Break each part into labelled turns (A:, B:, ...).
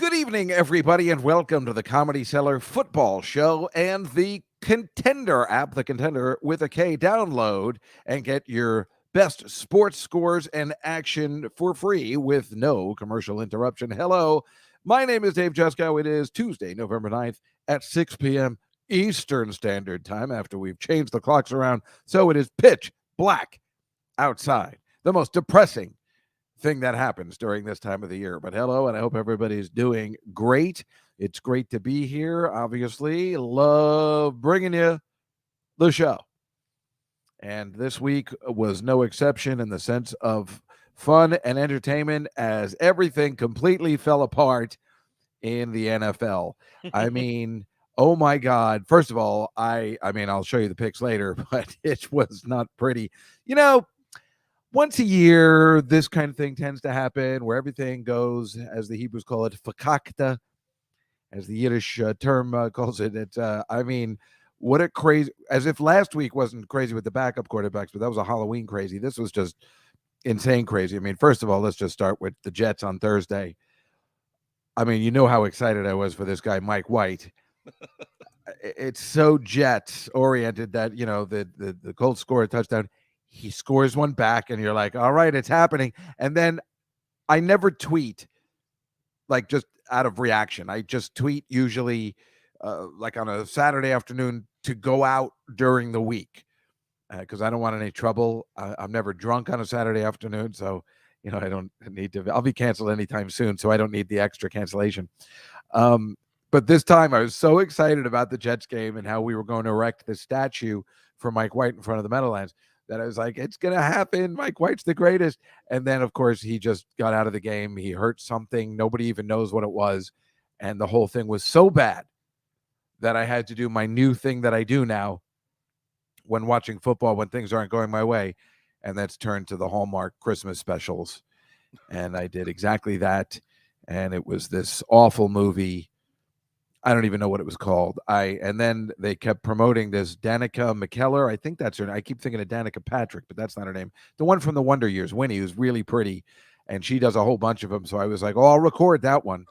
A: Good evening, everybody, and welcome to the Comedy Cellar Football Show and the Contender app, the Contender with a K. Download and get your best sports scores and action for free with no commercial interruption. Hello, my name is Dave Juskow. It is Tuesday, November 9th at 6 p.m. Eastern Standard Time after we've changed the clocks around. So it is pitch black outside. The most depressing thing that happens during this time of the year. But hello, and I hope everybody's doing great. It's great to be here. Obviously, love bringing you the show. And this week was no exception in the sense of fun and entertainment as everything completely fell apart in the NFL. I mean, oh my God. First of all, I mean, I'll show you the pics later, but it was not pretty. You know, once a year, this kind of thing tends to happen where everything goes, as the Hebrews call it, fakakta, as the Yiddish term calls it. It's, I mean, what a crazy, as if last week wasn't crazy with the backup quarterbacks, but that was a Halloween crazy. This was just insane crazy. I mean, first of all, let's just start with the Jets on Thursday. I mean, you know how excited I was for this guy, Mike White. It's so Jets oriented that, you know, the Colts score a touchdown. He scores one back and you're like, all right, it's happening. And then I never tweet like just out of reaction. I just tweet usually like on a Saturday afternoon to go out during the week because I don't want any trouble. I'm never drunk on a Saturday afternoon. So, you know, I don't need to, I'll be canceled anytime soon. So I don't need the extra cancellation. But this time I was so excited about the Jets game and how we were going to erect the statue for Mike White in front of the Meadowlands that I was like, it's going to happen. Mike White's the greatest. And then, of course, he just got out of the game. He hurt something. Nobody even knows what it was. And the whole thing was so bad that I had to do my new thing that I do now when watching football, when things aren't going my way. And that's turned to the Hallmark Christmas specials. And I did exactly that. And it was this awful movie. I don't even know what it was called. And then they kept promoting this Danica McKellar. I think that's her name. I keep thinking of Danica Patrick, but that's not her name. The one from the Wonder Years, Winnie, who's really pretty, and she does a whole bunch of them. So I was like, oh, I'll record that one.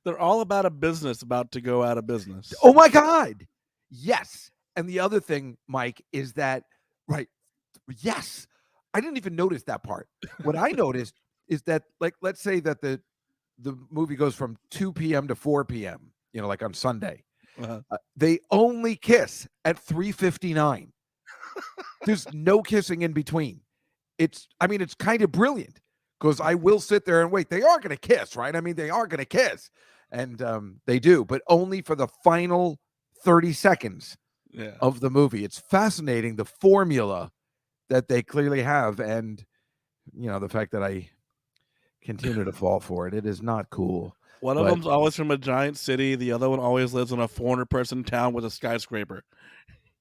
B: They're all about a business about to go out of business.
A: Oh my God. Yes. And the other thing, Mike, is that, right. Yes. I didn't even notice that part. What I noticed is that, like, let's say that the movie goes from 2 p.m. to 4 p.m., you know, like on Sunday. They only kiss at 3:59. There's no kissing in between. It's kind of brilliant because I will sit there and wait. They are going to kiss, right? I mean, they are going to kiss. And they do, but only for the final 30 seconds of the movie. It's fascinating, the formula that they clearly have. And, you know, the fact that I continue to fall for it. It is not cool.
B: One of them's always from a giant city. The other one always lives in a 400-person town with a skyscraper.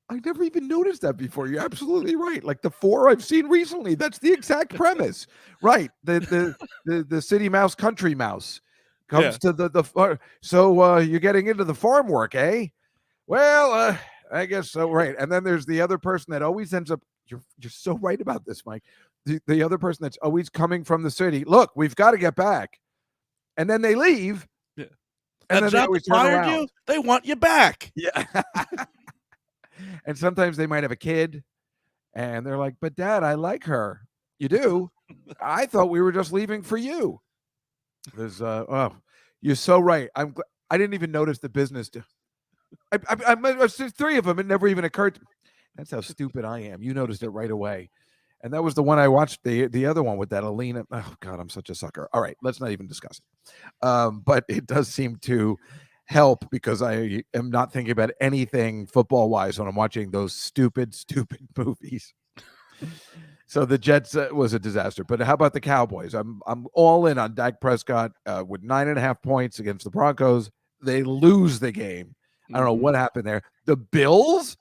A: I never even noticed that before. You're absolutely right. Like the 4 I've seen recently, that's the exact premise, right? The city mouse, country mouse comes to the. So you're getting into the farm work, eh? Well, I guess so, right. And then there's the other person that always ends up. You're so right about this, Mike. The other person that's always coming from the city. Look, we've got to get back. And then they leave.
B: Yeah.
A: And then they always turn around.
B: You, they want you back.
A: Yeah. And sometimes they might have a kid. And they're like, but Dad, I like her. You do? I thought we were just leaving for you. There's, you're so right. I didn't even notice the business. I 3 of them. It never even occurred to me. That's how stupid I am. You noticed it right away. And that was the one I watched, the other one with that Alina. Oh, God, I'm such a sucker. All right, let's not even discuss it. But it does seem to help because I am not thinking about anything football-wise when I'm watching those stupid movies. So the Jets was a disaster. But how about the Cowboys? I'm all in on Dak Prescott with 9.5 points against the Broncos. They lose the game. I don't know what happened there. The Bills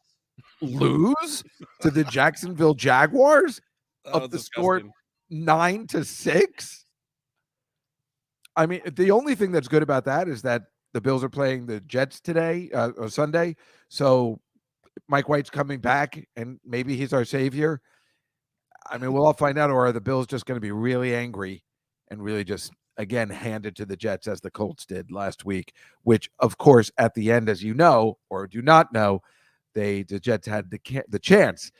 A: lose to the Jacksonville Jaguars of the score 9-6. I mean, the only thing that's good about that is that the Bills are playing the Jets today or Sunday. So Mike White's coming back and maybe he's our savior. I mean, we'll all find out, or are the Bills just going to be really angry and really just again handed to the Jets as the Colts did last week, which, of course, at the end, as you know or do not know, the Jets had the chance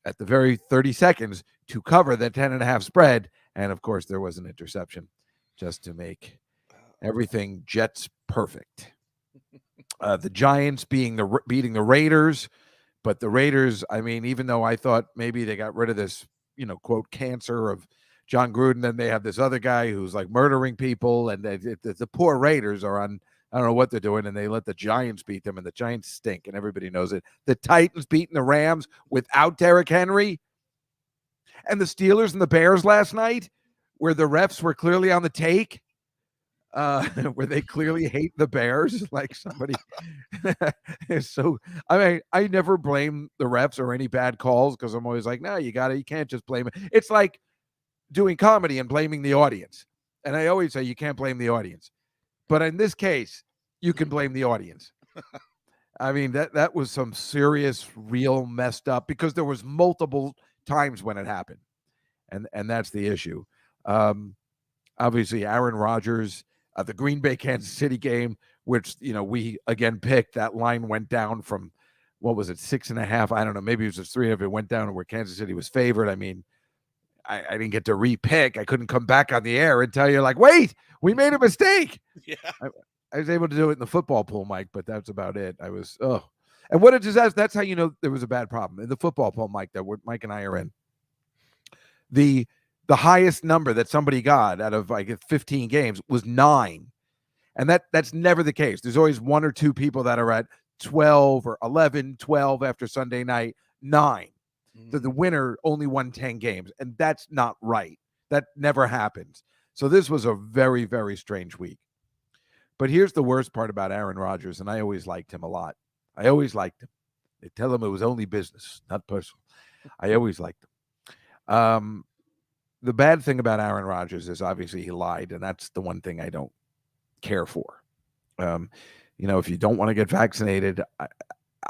A: at the very 30 seconds to cover the 10.5 spread. And, of course, there was an interception just to make everything Jets perfect. The Giants beating the Raiders, but the Raiders, I mean, even though I thought maybe they got rid of this, quote, cancer of John Gruden, then they have this other guy who's like murdering people, and the poor Raiders are on, I don't know what they're doing, and they let the Giants beat them, and the Giants stink, and everybody knows it. The Titans beating the Rams without Derrick Henry, and the Steelers and the Bears last night, where the refs were clearly on the take, where they clearly hate the Bears, like somebody. So, I mean, I never blame the refs or any bad calls because I'm always like, no, you can't just blame it. It's like doing comedy and blaming the audience. And I always say you can't blame the audience. But in this case, you can blame the audience. I mean, that was some serious, real messed up, because there was multiple times when it happened. And that's the issue. Obviously, Aaron Rodgers, the Green Bay Kansas City game, which, we again picked, that line went down from, what was it, 6.5? I don't know. Maybe it was just 3 of it went down to where Kansas City was favored. I mean, I didn't get to repick. I couldn't come back on the air and tell you, like, wait, we made a mistake.
B: Yeah.
A: I was able to do it in the football pool, Mike, but that's about it. And what a disaster. That's how you know there was a bad problem. In the football pool, Mike, that Mike and I are in, the highest number that somebody got out of like 15 games was 9. And that's never the case. There's always 1 or 2 people that are at 12 or 11, 12 after Sunday night, 9. So the winner only won 10 games, and that's not right. That never happens. So this was a very, very strange week. But here's the worst part about Aaron Rodgers, and I always liked him a lot. I always liked him. They tell him it was only business, not personal. I always liked him. The bad thing about Aaron Rodgers is obviously he lied, and that's the one thing I don't care for. If you don't want to get vaccinated,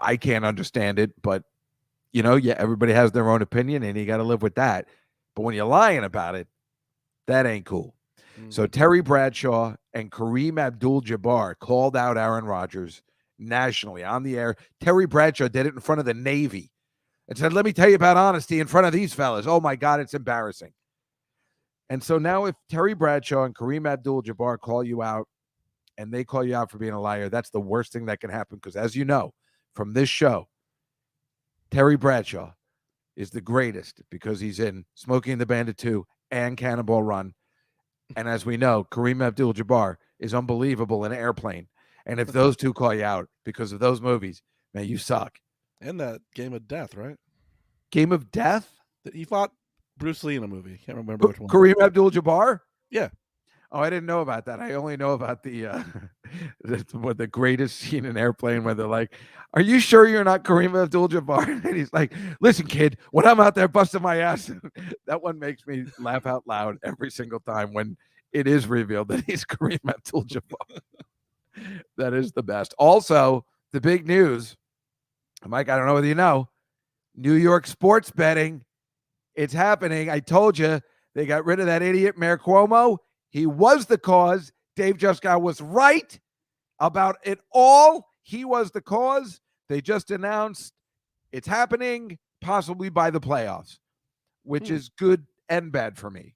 A: I can't understand it, but everybody has their own opinion, and you got to live with that. But when you're lying about it, that ain't cool. So Terry Bradshaw and Kareem Abdul-Jabbar called out Aaron Rodgers nationally on the air. Terry Bradshaw did it in front of the Navy and said, let me tell you about honesty in front of these fellas. Oh, my God, it's embarrassing. And so now if Terry Bradshaw and Kareem Abdul-Jabbar call you out and they call you out for being a liar, that's the worst thing that can happen, because as you know from this show, Terry Bradshaw is the greatest because he's in Smokey and the Bandit 2 and Cannonball Run. And as we know, Kareem Abdul-Jabbar is unbelievable in Airplane. And if those two call you out because of those movies, man, you suck.
B: And that Game of Death, right?
A: Game of Death?
B: He fought Bruce Lee in a movie. Can't remember which one.
A: Kareem Abdul-Jabbar?
B: Yeah.
A: Oh, I didn't know about that. I only know about the the greatest scene in Airplane where they're like, are you sure you're not Kareem Abdul-Jabbar? And he's like, listen, kid, when I'm out there busting my ass, that one makes me laugh out loud every single time when it is revealed that he's Kareem Abdul-Jabbar. That is the best. Also, the big news, Mike, I don't know whether you know, New York sports betting, it's happening. I told you, they got rid of that idiot Mayor Cuomo. He was the cause. Dave Juskow was right about it all. He was the cause. They just announced it's happening, possibly by the playoffs, which is good and bad for me.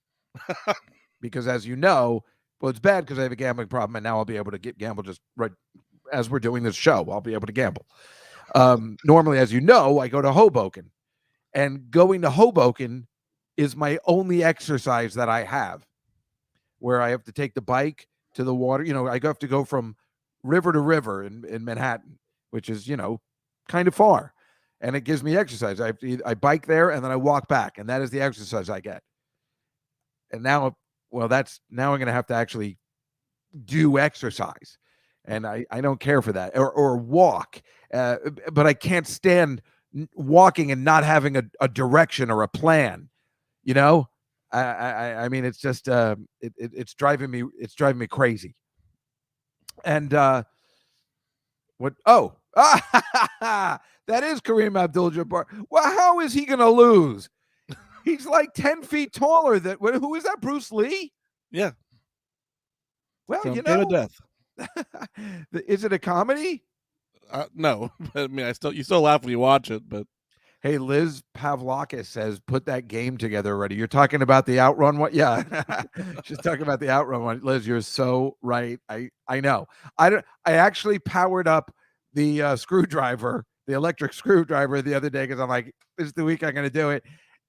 A: Because as you know, well, it's bad because I have a gambling problem, and now I'll be able to gamble just right as we're doing this show. I'll be able to gamble. Normally, as you know, I go to Hoboken, and going to Hoboken is my only exercise that I have, where I have to take the bike to the water. I have to go from river to river in Manhattan, which is, kind of far. And it gives me exercise. I bike there and then I walk back, and that is the exercise I get. And now, I'm going to have to actually do exercise. And I don't care for that or walk. But I can't stand walking and not having a direction or a plan, I mean, it's just it's driving me crazy. And what? Oh, that is Kareem Abdul-Jabbar. Well, how is he going to lose? He's like 10 feet taller. Who is that? Bruce Lee?
B: Yeah.
A: Well,
B: From
A: you
B: Game of
A: know,
B: Death.
A: is it a comedy?
B: No, but I mean, you still laugh when you watch it, but
A: Hey, Liz Pavlakis says, put that game together already. You're talking about the Outrun one? Yeah. She's talking about the Outrun one. Liz, you're so right. I know. I actually powered up the screwdriver, the electric screwdriver the other day because I'm like, this is the week I'm going to do it.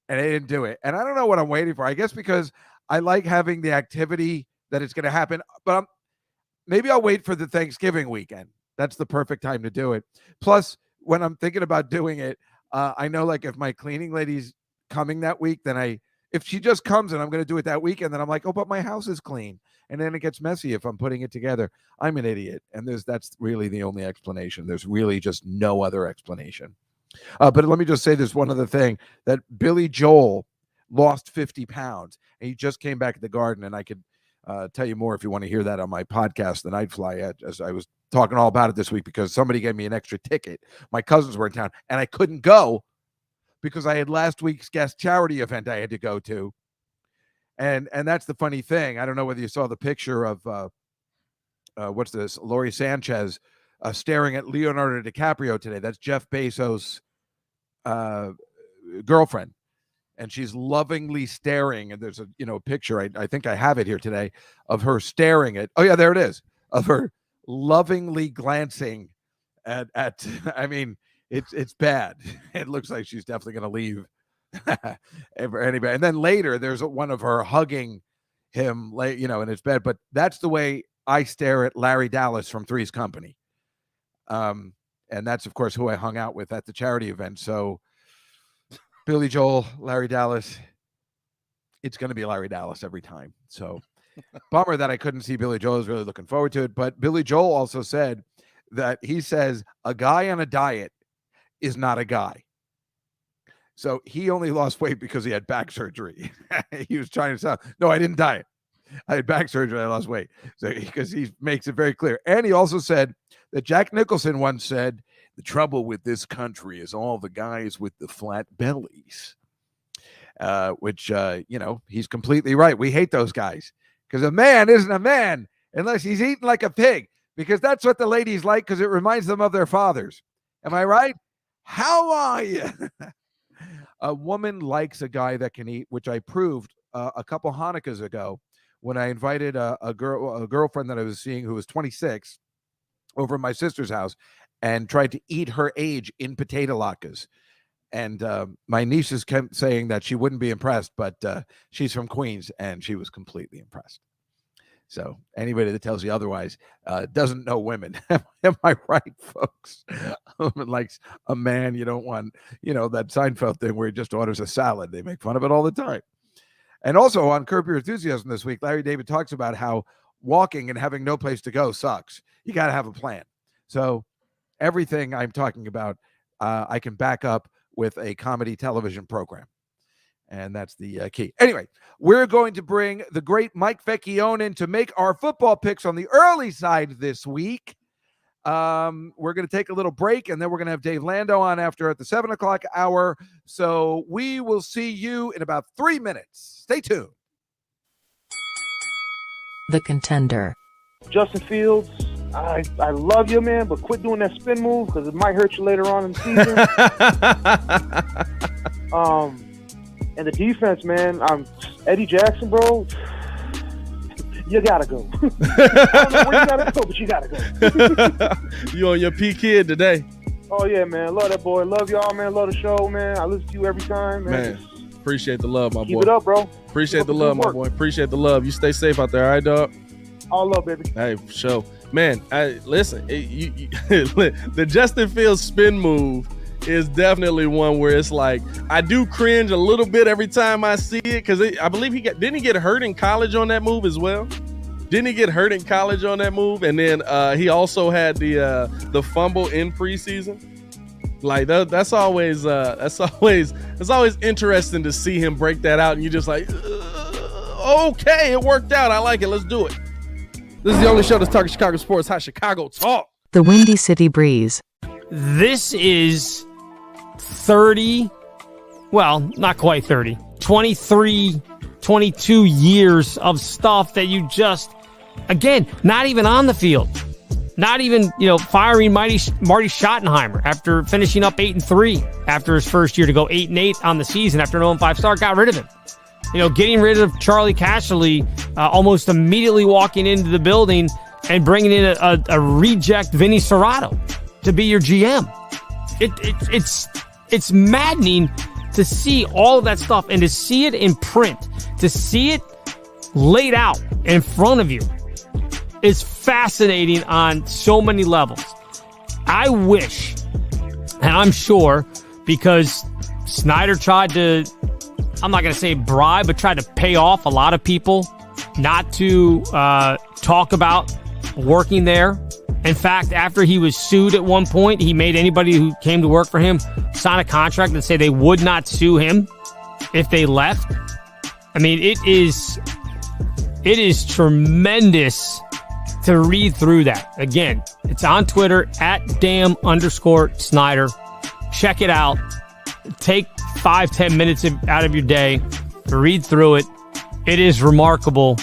A: And I didn't do it. And I don't know what I'm waiting for. I guess because I like having the activity that it's going to happen, but maybe I'll wait for the Thanksgiving weekend. That's the perfect time to do it. Plus, when I'm thinking about doing it, I know, like, if my cleaning lady's coming that week, then if she just comes and I'm going to do it that weekend, then I'm like, oh, but my house is clean. And then it gets messy if I'm putting it together. I'm an idiot. And that's really the only explanation. There's really just no other explanation. But let me just say this one other thing, that Billy Joel lost 50 pounds and he just came back at the Garden. And I could tell you more if you want to hear that on my podcast, The Night Fly, as I was talking all about it this week because somebody gave me an extra ticket. My cousins were in town and I couldn't go because I had last week's guest charity event I had to go to. And that's the funny thing. I don't know whether you saw the picture of what's this, Lori Sanchez staring at Leonardo DiCaprio today. That's Jeff Bezos' girlfriend. And she's lovingly staring. And there's a picture. I think I have it here today of her staring at. Oh yeah, there it is. Of her lovingly glancing at. I mean, it's bad. It looks like she's definitely going to leave. Anybody. And then later, there's one of her hugging him, in his bed. But that's the way I stare at Larry Dallas from Three's Company. And that's of course who I hung out with at the charity event. So. Billy Joel, Larry Dallas. It's going to be Larry Dallas every time. So bummer that I couldn't see Billy Joel. I was really looking forward to it. But Billy Joel also said that he says a guy on a diet is not a guy. So he only lost weight because he had back surgery. He was trying to sound, no, I didn't diet. I had back surgery. I lost weight. So because he makes it very clear. And he also said that Jack Nicholson once said, the trouble with this country is all the guys with the flat bellies, which, he's completely right. We hate those guys because a man isn't a man unless he's eating like a pig, because that's what the ladies like, because it reminds them of their fathers. Am I right? How are you? A woman likes a guy that can eat, which I proved a couple Hanukkahs ago when I invited a girlfriend that I was seeing who was 26 over at my sister's house and tried to eat her age in potato latkes. And my nieces kept saying that she wouldn't be impressed, but she's from Queens and she was completely impressed. So anybody that tells you otherwise doesn't know women. Am I right, folks? A woman likes a man. You don't want, that Seinfeld thing where he just orders a salad. They make fun of it all the time. And also on Curb Your Enthusiasm this week, Larry David talks about how walking and having no place to go sucks. You got to have a plan. So everything I'm talking about, I can back up with a comedy television program. And that's the key. Anyway, we're going to bring the great Mike Vecchione in to make our football picks on the early side this week. We're going to take a little break, and then we're going to have Dave Landau on after at the 7 o'clock hour. So we will see you in about 3 minutes. Stay tuned.
C: The Contender.
D: Justin Fields, I love you, man, but quit doing that spin move because it might hurt you later on in the season. And the defense, man, Eddie Jackson, bro, you gotta go. I don't know where you gotta go, but you gotta go.
B: You on your P kid today?
D: Oh yeah, man, love that boy. Love y'all, man. Love the show, man. I listen to you every time, man.
B: Appreciate the love, my boy.
D: Keep it up, bro.
B: Appreciate the love, my boy. Appreciate the love. You stay safe out there, all right, dog?
D: All love, baby.
B: Hey, for sure. Man, listen, the Justin Fields spin move is definitely one where it's like, I do cringe a little bit every time I see it, because I believe didn't he get hurt in college on that move as well? Didn't he get hurt in college on that move? And then he also had the fumble in preseason. Like that's always interesting to see him break that out, and you just like, okay, it worked out. I like it. Let's do it. This is the only show that's talking Chicago sports, how Chicago talk.
C: The Windy City Breeze.
E: This is 30, well, not quite 30, 23, 22 years of stuff that you just Again, not even on the field. Not even, firing Marty Schottenheimer after finishing up 8-3 after his first year to go 8-8 on the season after an 0-5 start, got rid of him. Getting rid of Charlie Casserly, almost immediately walking into the building and bringing in a reject Vinny Serrato to be your GM. It's maddening to see all of that stuff and to see it in print, to see it laid out in front of you. Is fascinating on so many levels. I wish, and I'm sure, because Snyder tried to, I'm not going to say bribe, but tried to pay off a lot of people not to talk about working there. In fact, after he was sued at one point, he made anybody who came to work for him sign a contract that say they would not sue him if they left. I mean, it is tremendous to read through that. Again, it's on Twitter at @damn_Snyder. Check it out. Take 5-10 minutes out of your day to read through it. It is remarkable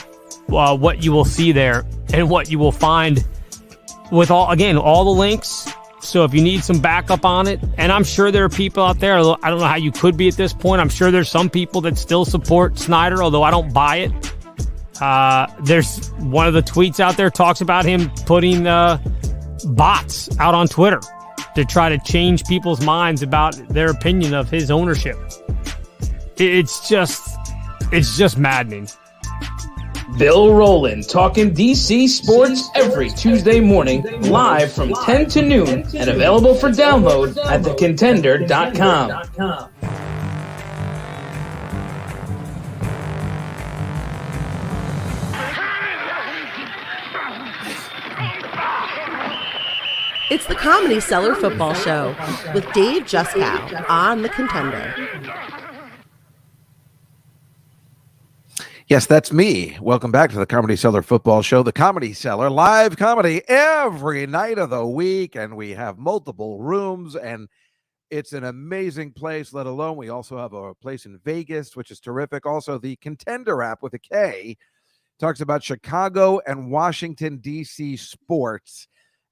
E: what you will see there and what you will find with all the links. So if you need some backup on it, and I'm sure there are people out there, I don't know how you could be at this point. I'm sure there's some people that still support Snyder, although I don't buy it. There's one of the tweets out there talks about him putting bots out on Twitter to try to change people's minds about their opinion of his ownership. It's just maddening.
F: Bill Rowland talking DC sports every Tuesday morning, live from 10 to noon, and available for download at thecontender.com.
G: It's the Comedy Cellar Football Show with Dave Juskow on The Contender.
A: Yes, that's me. Welcome back to the Comedy Cellar Football Show. The Comedy Cellar, live comedy every night of the week, and we have multiple rooms, and it's an amazing place, let alone we also have a place in Vegas, which is terrific. Also, the Contender app with a K talks about Chicago and Washington, D.C. sports.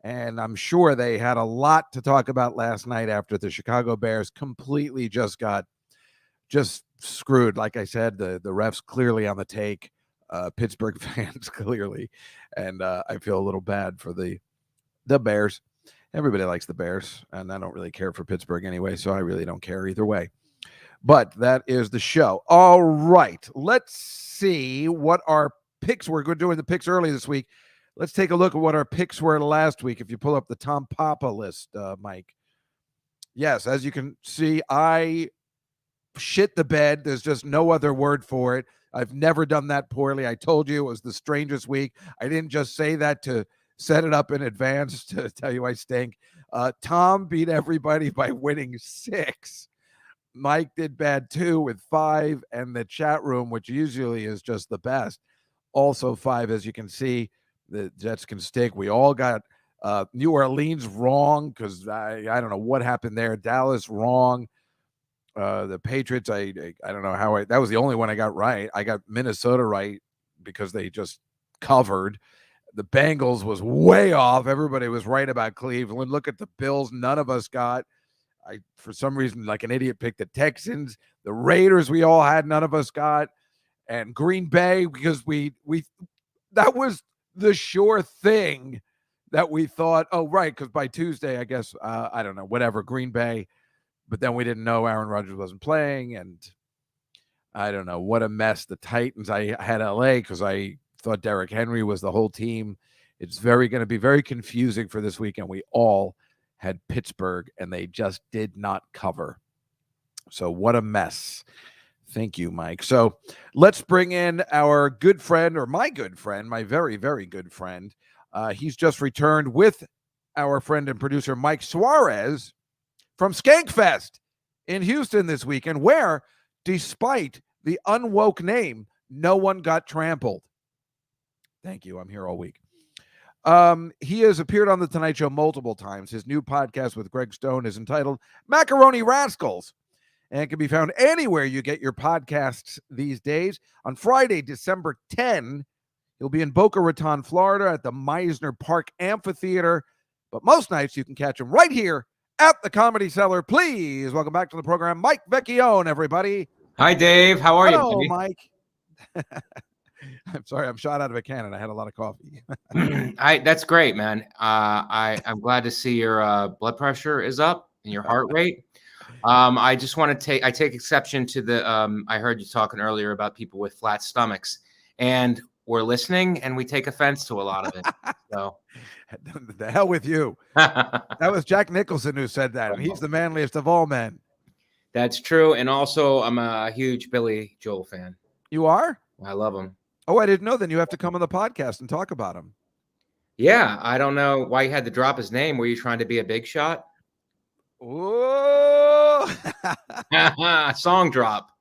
A: And I'm sure they had a lot to talk about last night after the Chicago Bears completely just got screwed. Like I said, the refs clearly on the take, Pittsburgh fans clearly. And I feel a little bad for the Bears. Everybody likes the Bears, and I don't really care for Pittsburgh anyway, so I really don't care either way. But that is the show. All right, let's see what our picks were. We're doing the picks early this week. Let's take a look at what our picks were last week. If you pull up the Tom Papa list, Mike. Yes, as you can see, I shit the bed. There's just no other word for it. I've never done that poorly. I told you it was the strangest week. I didn't just say that to set it up in advance to tell you I stink. Tom beat everybody by winning 6. Mike did bad too with 5. And the chat room, which usually is just the best, also 5, as you can see. The Jets can stink. We all got New Orleans wrong because I don't know what happened there. Dallas wrong. The Patriots, I don't know how that was the only one I got right. I got Minnesota right because they just covered. The Bengals was way off. Everybody was right about Cleveland. Look at the Bills. None of us got. I, for some reason, like an idiot, picked the Texans. The Raiders we all had. None of us got. And Green Bay, because we that was the sure thing that we thought, oh, right, because by Tuesday, I guess, I don't know, whatever, Green Bay. But then we didn't know Aaron Rodgers wasn't playing, and I don't know, what a mess. The Titans, I had LA because I thought Derrick Henry was the whole team. It's going to be very confusing for this weekend. We all had Pittsburgh, and they just did not cover. So what a mess. Thank you, Mike. So let's bring in our good friend, or my good friend, my very, very good friend. He's just returned with our friend and producer, Mike Suarez, from Skankfest in Houston this weekend, where, despite the unwoke name, no one got trampled. Thank you. I'm here all week. He has appeared on The Tonight Show multiple times. His new podcast with Greg Stone is entitled Macaroni Rascals, and it can be found anywhere you get your podcasts these days. On Friday, December 10, He'll be in Boca Raton, Florida at the Meisner Park Amphitheater. But most nights you can catch him right here at the Comedy Cellar. Please welcome back to the program, Mike Vecchione, everybody.
H: Hi, Dave. How are
A: Hello,
H: you,
A: Mike. I'm sorry, I'm shot out of a cannon. I had a lot of coffee.
H: That's great, man. I'm glad to see your blood pressure is up and your heart rate. I just want to take exception to the I heard you talking earlier about people with flat stomachs, and we're listening and we take offense to a lot of it. So
A: the hell with you. That was Jack Nicholson who said that. And he's the manliest of all men.
H: That's true. And also, I'm a huge Billy Joel fan.
A: You are?
H: I love him.
A: Oh, I didn't know. Then you have to come on the podcast and talk about him.
H: Yeah, I don't know why you had to drop his name. Were you trying to be a big shot?
A: Whoa!
H: Song drop.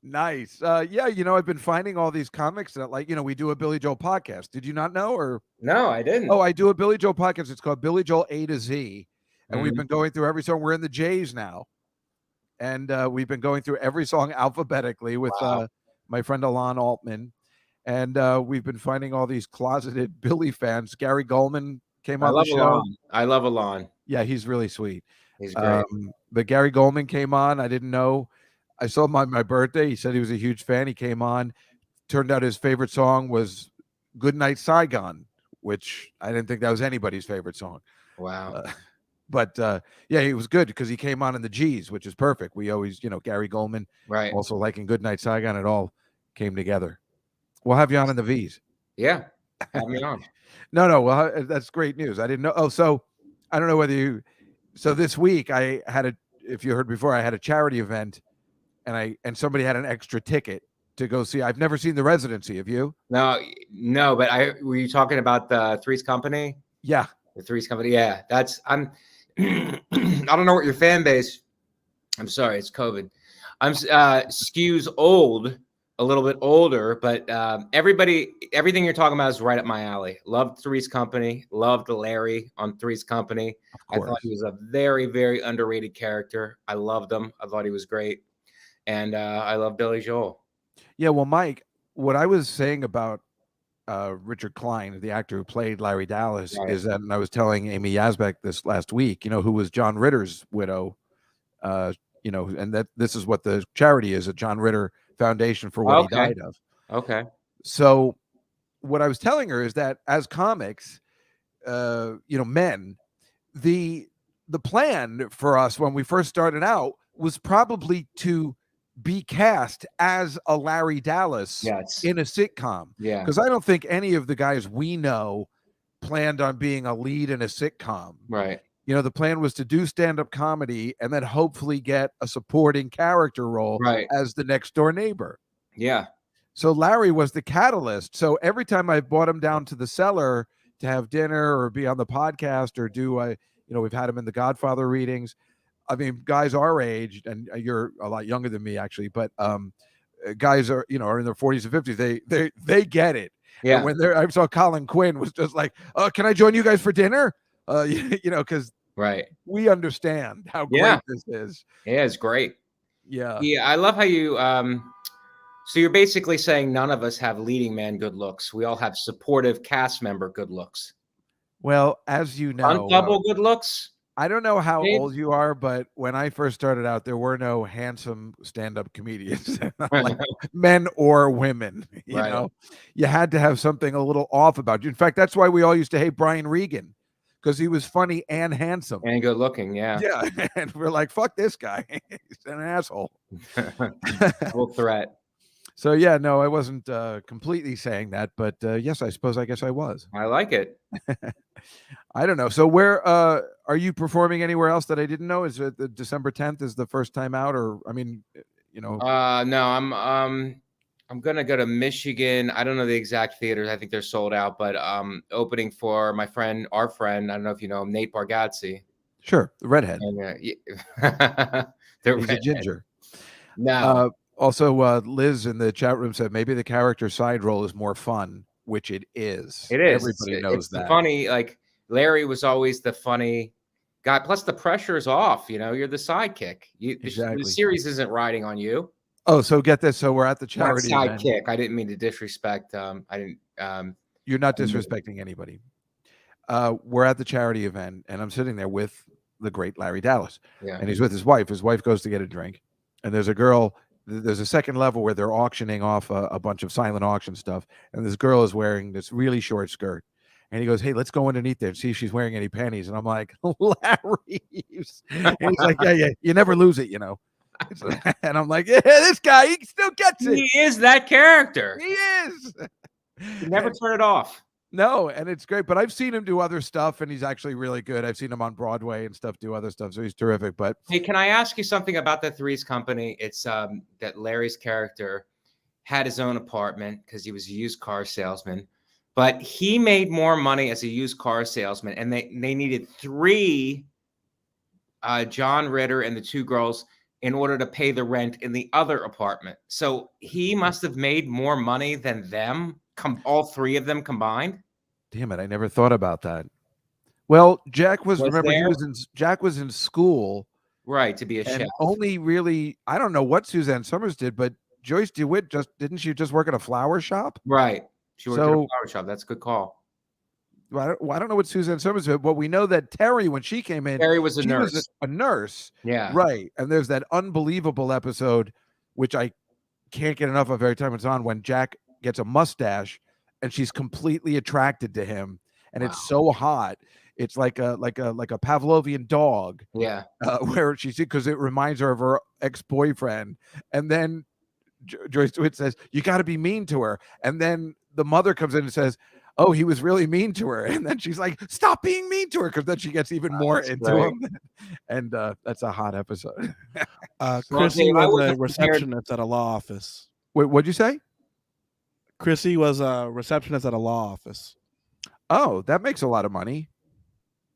A: Nice. Yeah, I've been finding all these comics that, like, we do a Billy Joel podcast. Did you not know? Or
H: no, I didn't.
A: Oh, I do a Billy Joel podcast. It's called Billy Joel A to Z, and we've been going through every song. We're in the J's now, and we've been going through every song alphabetically with my friend Alon Altman, and we've been finding all these closeted Billy fans. Gary Goldman came on the show.
H: Alon. I love Alon.
A: Yeah, he's really sweet.
H: He's great.
A: But Gary Goldman came on. I didn't know. I saw him on my birthday. He said he was a huge fan. He came on. Turned out his favorite song was Goodnight Saigon, which I didn't think that was anybody's favorite song.
H: Wow.
A: But yeah, he was good because he came on in the G's, which is perfect. We always, Gary Goldman,
H: right?
A: Also liking Goodnight Saigon. It all came together. We'll have you on in the V's.
H: Yeah, have me on.
A: No. Well, that's great news. I didn't know. Oh, so I don't know whether you. So this week I had if you heard before, I had a charity event, and somebody had an extra ticket to go see. I've never seen The Residency. Have you?
H: No, but were you talking about the Three's Company?
A: Yeah.
H: The Three's Company. Yeah, I don't know what your fan base. I'm sorry, it's COVID. Skews old, a little bit older, but everything you're talking about is right up my alley. Loved Three's Company. Loved Larry on Three's Company. I thought he was a very, very underrated character. I loved him. I thought he was great. And I love Billy Joel.
A: Yeah, well, Mike, what I was saying about Richard Klein, the actor who played Larry Dallas, is that, and I was telling Amy Yazbek this last week, who was John Ritter's widow, and that this is what the charity is, a John Ritter Foundation for what he died of.
H: Okay.
A: So what I was telling her is that as comics, men, the plan for us when we first started out was probably to be cast as a Larry Dallas in a sitcom.
H: Yeah.
A: Because I don't think any of the guys we know planned on being a lead in a sitcom.
H: Right.
A: The plan was to do stand-up comedy and then hopefully get a supporting character role as the next door neighbor.
H: Yeah.
A: So Larry was the catalyst. So every time I brought him down to the Cellar to have dinner or be on the podcast or we've had him in the Godfather readings. I mean, guys our age, and you're a lot younger than me, actually, but guys are in their 40s and 50s. They get it.
H: Yeah.
A: And when I saw Colin Quinn was just like, "Can I join you guys for dinner?" Because we understand how great this is.
H: Yeah, it's great.
A: Yeah.
H: Yeah, I love how you. So you're basically saying none of us have leading man good looks. We all have supportive cast member good looks.
A: Well, as you know,
H: double good looks.
A: I don't know how old you are, but when I first started out, there were no handsome stand-up comedians, like men or women. You know, you had to have something a little off about you. In fact, that's why we all used to hate Brian Regan, because he was funny and handsome
H: and good looking. Yeah.
A: Yeah. And we're like, fuck this guy. He's an asshole.
H: Full threat.
A: So, yeah, no, I wasn't completely saying that, but yes, I guess I was.
H: I like it.
A: I don't know. So where are you performing anywhere else that I didn't know? Is it the December 10th is the first time out, or I mean,
H: No, I'm gonna go to Michigan. I don't know the exact theaters. I think they're sold out, but opening for our friend. I don't know if you know him, Nate Bargatze.
A: Sure, the redhead.
H: And,
A: He's a ginger.
H: No.
A: Also, Liz in the chat room said maybe the character side role is more fun, which it is.
H: It is.
A: Everybody knows that.
H: Funny, like Larry was always the funny guy. Plus, the pressure is off. You're the sidekick. The series isn't riding on you.
A: Oh, so get this. So we're at the
H: Not
A: charity event.
H: sidekick. I didn't mean to disrespect. I didn't.
A: You're not disrespecting anybody. We're at the charity event, and I'm sitting there with the great Larry Dallas,
H: Yeah.
A: and he's with his wife. His wife goes to get a drink, and there's a girl. There's a second level where they're auctioning off a bunch of silent auction stuff, and this girl is wearing this really short skirt. And he goes, "Hey, let's go underneath there and see if she's wearing any panties." And I'm like, "Larry," and he's like, "Yeah, you never lose it, you know." And I'm like, "Yeah, this guy, he still gets it.
H: He is that character.
A: He is."
H: You never turn it off.
A: No, and it's great. But I've seen him do other stuff, and he's actually really good. I've seen him on Broadway and stuff, do other stuff. So he's terrific. But
H: Hey, can I ask you something about the Threes Company? It's that Larry's character had his own apartment because he was a used car salesman, but he made more money as a used car salesman, and they needed 3 John Ritter and the 2 girls in order to pay the rent in the other apartment. So he must have made more money than them, all 3 of them combined.
A: damn it, I never thought about that. Well, Jack was remember
H: there?
A: Jack was in school,
H: Right, to be a
A: and
H: chef.
A: only really I don't know what Suzanne Summers did, but Joyce DeWitt didn't she just work at a flower shop?
H: Right. She worked at a
A: So-
H: flower shop. That's a good call.
A: Well, I don't know what Suzanne Summers did, but we know that Terry, when she came in,
H: Terry was a
A: she
H: nurse.
A: was a nurse,
H: Yeah.
A: right? And there's that unbelievable episode, which I can't get enough of every time it's on, when Jack gets a mustache and she's completely attracted to him, and it's so hot, it's like a Pavlovian dog.
H: Yeah.
A: Where she's because it reminds her of her ex-boyfriend, and then Joyce DeWitt says, "You got to be mean to her," and then the mother comes in and says, "Oh, he was really mean to her," and then she's like, "Stop being mean to her," because then she gets even more
H: that's
A: into
H: great.
A: him, and that's a hot episode.
I: Chrissy
H: Dave, I
I: was a
H: wasn't prepared.
I: receptionist at a law office.
A: Wait, what'd you say?
I: Chrissy was a receptionist at a law office.
A: Oh, that makes a lot of money.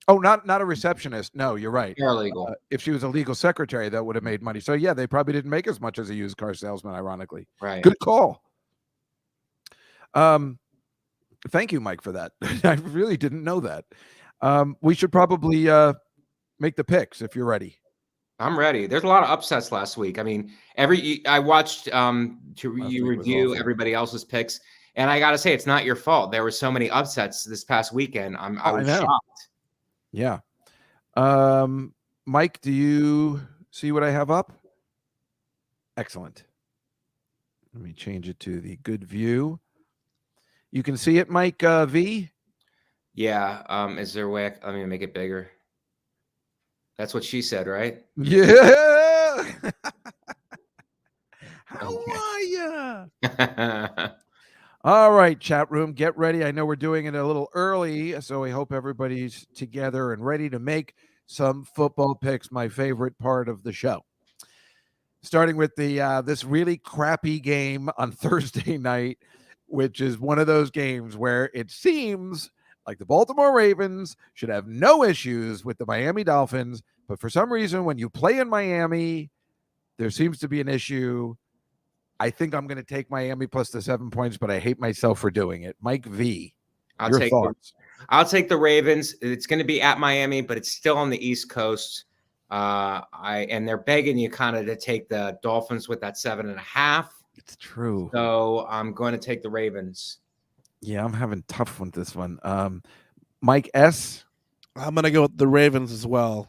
A: Oh, not a receptionist. No, you're right.
H: Paralegal.
A: If she was a legal secretary, that would have made money. So yeah, they probably didn't make as much as a used car salesman, ironically.
H: Right.
A: Good call. Thank you, Mike, for that. I really didn't know that. We should probably make the picks if you're ready.
H: I'm ready. There's a lot of upsets last week. I mean, I watched
A: Last
H: you
A: week was
H: review
A: awful.
H: everybody else's picks, and I got to say, it's not your fault. There were so many upsets this past weekend. I was
A: know.
H: shocked.
A: Yeah. Mike, do you see what I have up? Excellent. Let me change it to the good view. You can see it, Mike V?
H: Yeah. Is there a way? Let me make it bigger. That's what she said, right?
A: Yeah. How
H: Okay.
A: are you? All right, chat room, get ready. I know we're doing it a little early, so I hope everybody's together and ready to make some football picks, my favorite part of the show. Starting with the this really crappy game on Thursday night, which is one of those games where it seems like the Baltimore Ravens should have no issues with the Miami Dolphins, but for some reason, when you play in Miami, there seems to be an issue. I think I'm going to take Miami plus the 7 points, but I hate myself for doing it. Mike V,
H: I'll
A: your
H: take
A: thoughts?
H: I'll take the Ravens. It's going to be at Miami, but it's still on the East Coast. And they're begging you kind of to take the Dolphins with that 7.5.
A: It's true.
H: So I'm going to take the Ravens.
A: Yeah, I'm having tough with this one. Mike S.
I: I'm gonna go with the Ravens as well.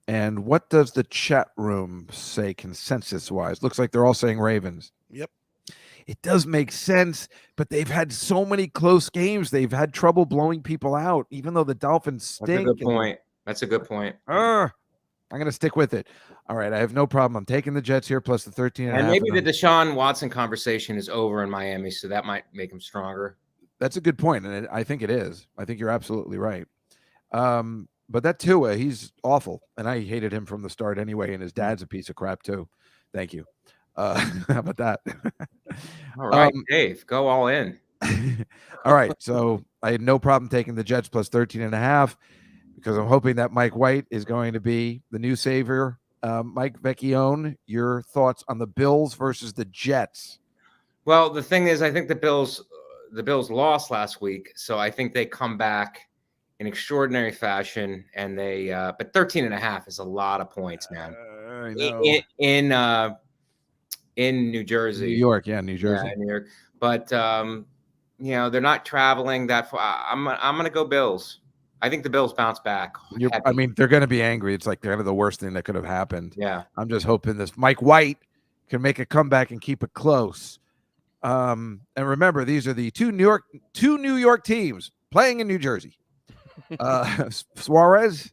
A: And what does the chat room say consensus-wise? Looks like they're all saying Ravens.
I: Yep.
A: It does make sense, but they've had so many close games. They've had trouble blowing people out, even though the Dolphins stink.
H: That's a good point. That's a good point.
A: I'm going to stick with it. All right, I have no problem. I'm taking the Jets here plus the 13
H: And maybe the Deshaun Watson conversation is over in Miami, so that might make him stronger.
A: That's a good point, and I think it is. I think you're absolutely right. But that Tua, he's awful, and I hated him from the start anyway, and his dad's a piece of crap too. Thank you. How about that?
H: All right, Dave, go all in.
A: All right, so I had no problem taking the Jets plus 13.5 because I'm hoping that Mike White is going to be the new savior. Mike Vecchione, your thoughts on the Bills versus the Jets?
H: Well, the thing is, I think the Bills lost last week, so I think they come back in extraordinary fashion, and but 13.5 is a lot of points, man.
A: I know.
H: in New Jersey.
A: New York, yeah, New Jersey.
H: Yeah, New York. But they're not traveling that far. I'm gonna go Bills. I think the Bills bounce back.
A: I mean, they're going to be angry. It's like kind of the worst thing that could have happened.
H: Yeah.
A: I'm just hoping this Mike White can make a comeback and keep it close. And remember, these are the two New York teams playing in New Jersey. Suarez.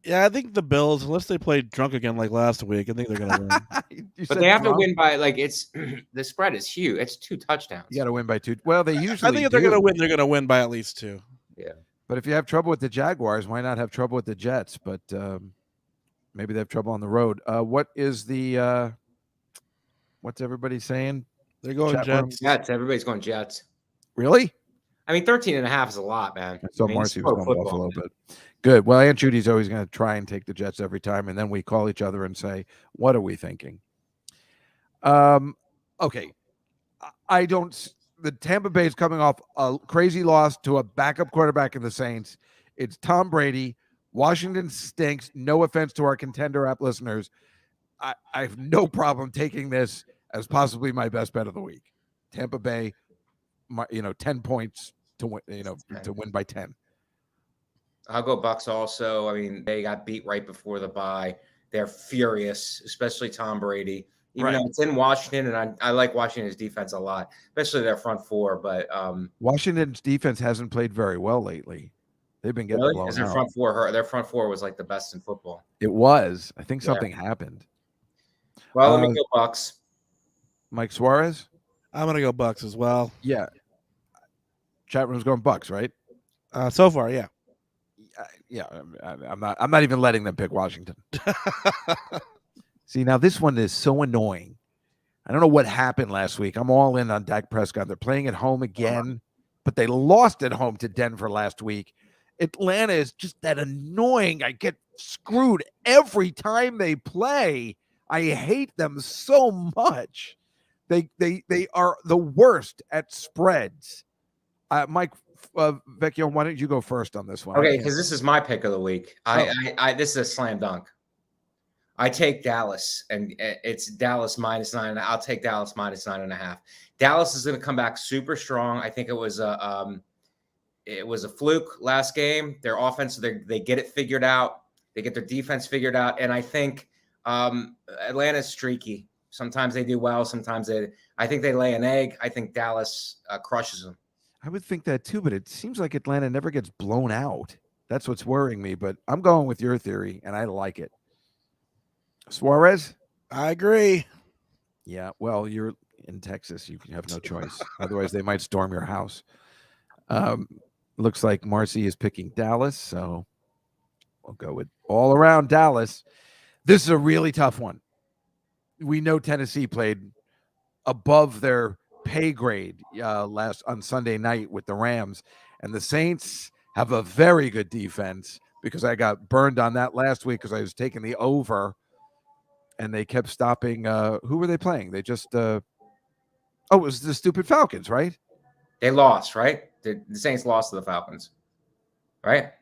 I: Yeah, I think the Bills, unless they play drunk again like last week, I think they're going to win.
H: But they have to win by it's the spread is huge. It's 2 touchdowns.
A: You got to win by 2. Well, they usually.
I: I think if they're going to win, they're going to win by at least 2.
H: Yeah.
A: But if you have trouble with the Jaguars, why not have trouble with the Jets? But maybe they have trouble on the road. What is the? What's everybody saying?
I: They're going Jets.
H: Jets. Everybody's going Jets.
A: Really?
H: I mean, 13.5 is a lot, man.
A: So Marcy was going Buffalo, but good. Well, Aunt Judy's always going to try and take the Jets every time, and then we call each other and say, "What are we thinking?" Okay, I don't. The Tampa Bay is coming off a crazy loss to a backup quarterback in the Saints. It's Tom Brady. Washington stinks. No offense to our Contender app listeners. I have no problem taking this as possibly my best bet of the week. Tampa Bay, 10 points to win, to win by 10.
H: I'll go Bucks also. I mean, they got beat right before the bye. They're furious, especially Tom Brady. Even though it's in Washington, and I like Washington's defense a lot, especially their front four. But
A: Washington's defense hasn't played very well lately. They've been getting blown out.
H: Their front four was like the best in football.
A: It was. I think something happened.
H: Well, let me go Bucks.
A: Mike Suarez?
I: I'm going to go Bucks as well.
A: Yeah. Chat room's going Bucks, right?
I: So far, yeah.
A: Yeah, I'm not even letting them pick Washington. See, now this one is so annoying. I don't know what happened last week. I'm all in on Dak Prescott. They're playing at home again, but they lost at home to Denver last week. Atlanta is just that annoying. I get screwed every time they play. I hate them so much. They are the worst at spreads. Mike Vecchione, why don't you go first on this one?
H: Okay, because this is my pick of the week. This is a slam dunk. I take Dallas, and it's Dallas -9. I'll take Dallas -9.5. Dallas is going to come back super strong. I think it was a fluke last game. Their offense, they get it figured out. They get their defense figured out, and I think Atlanta's streaky. Sometimes they do well. Sometimes I think they lay an egg. I think Dallas crushes them.
A: I would think that too, but it seems like Atlanta never gets blown out. That's what's worrying me. But I'm going with your theory, and I like it. Suarez?
I: I agree.
A: Yeah, well, you're in Texas. You have no choice. Otherwise, they might storm your house. Looks like Marcy is picking Dallas, so we'll go with all around Dallas. This is a really tough one. We know Tennessee played above their pay grade on Sunday night with the Rams, and the Saints have a very good defense because I got burned on that last week because I was taking the over. And they kept stopping. Who were they playing? They just. It was the stupid Falcons, right?
H: They lost, right? The Saints lost to the Falcons, right?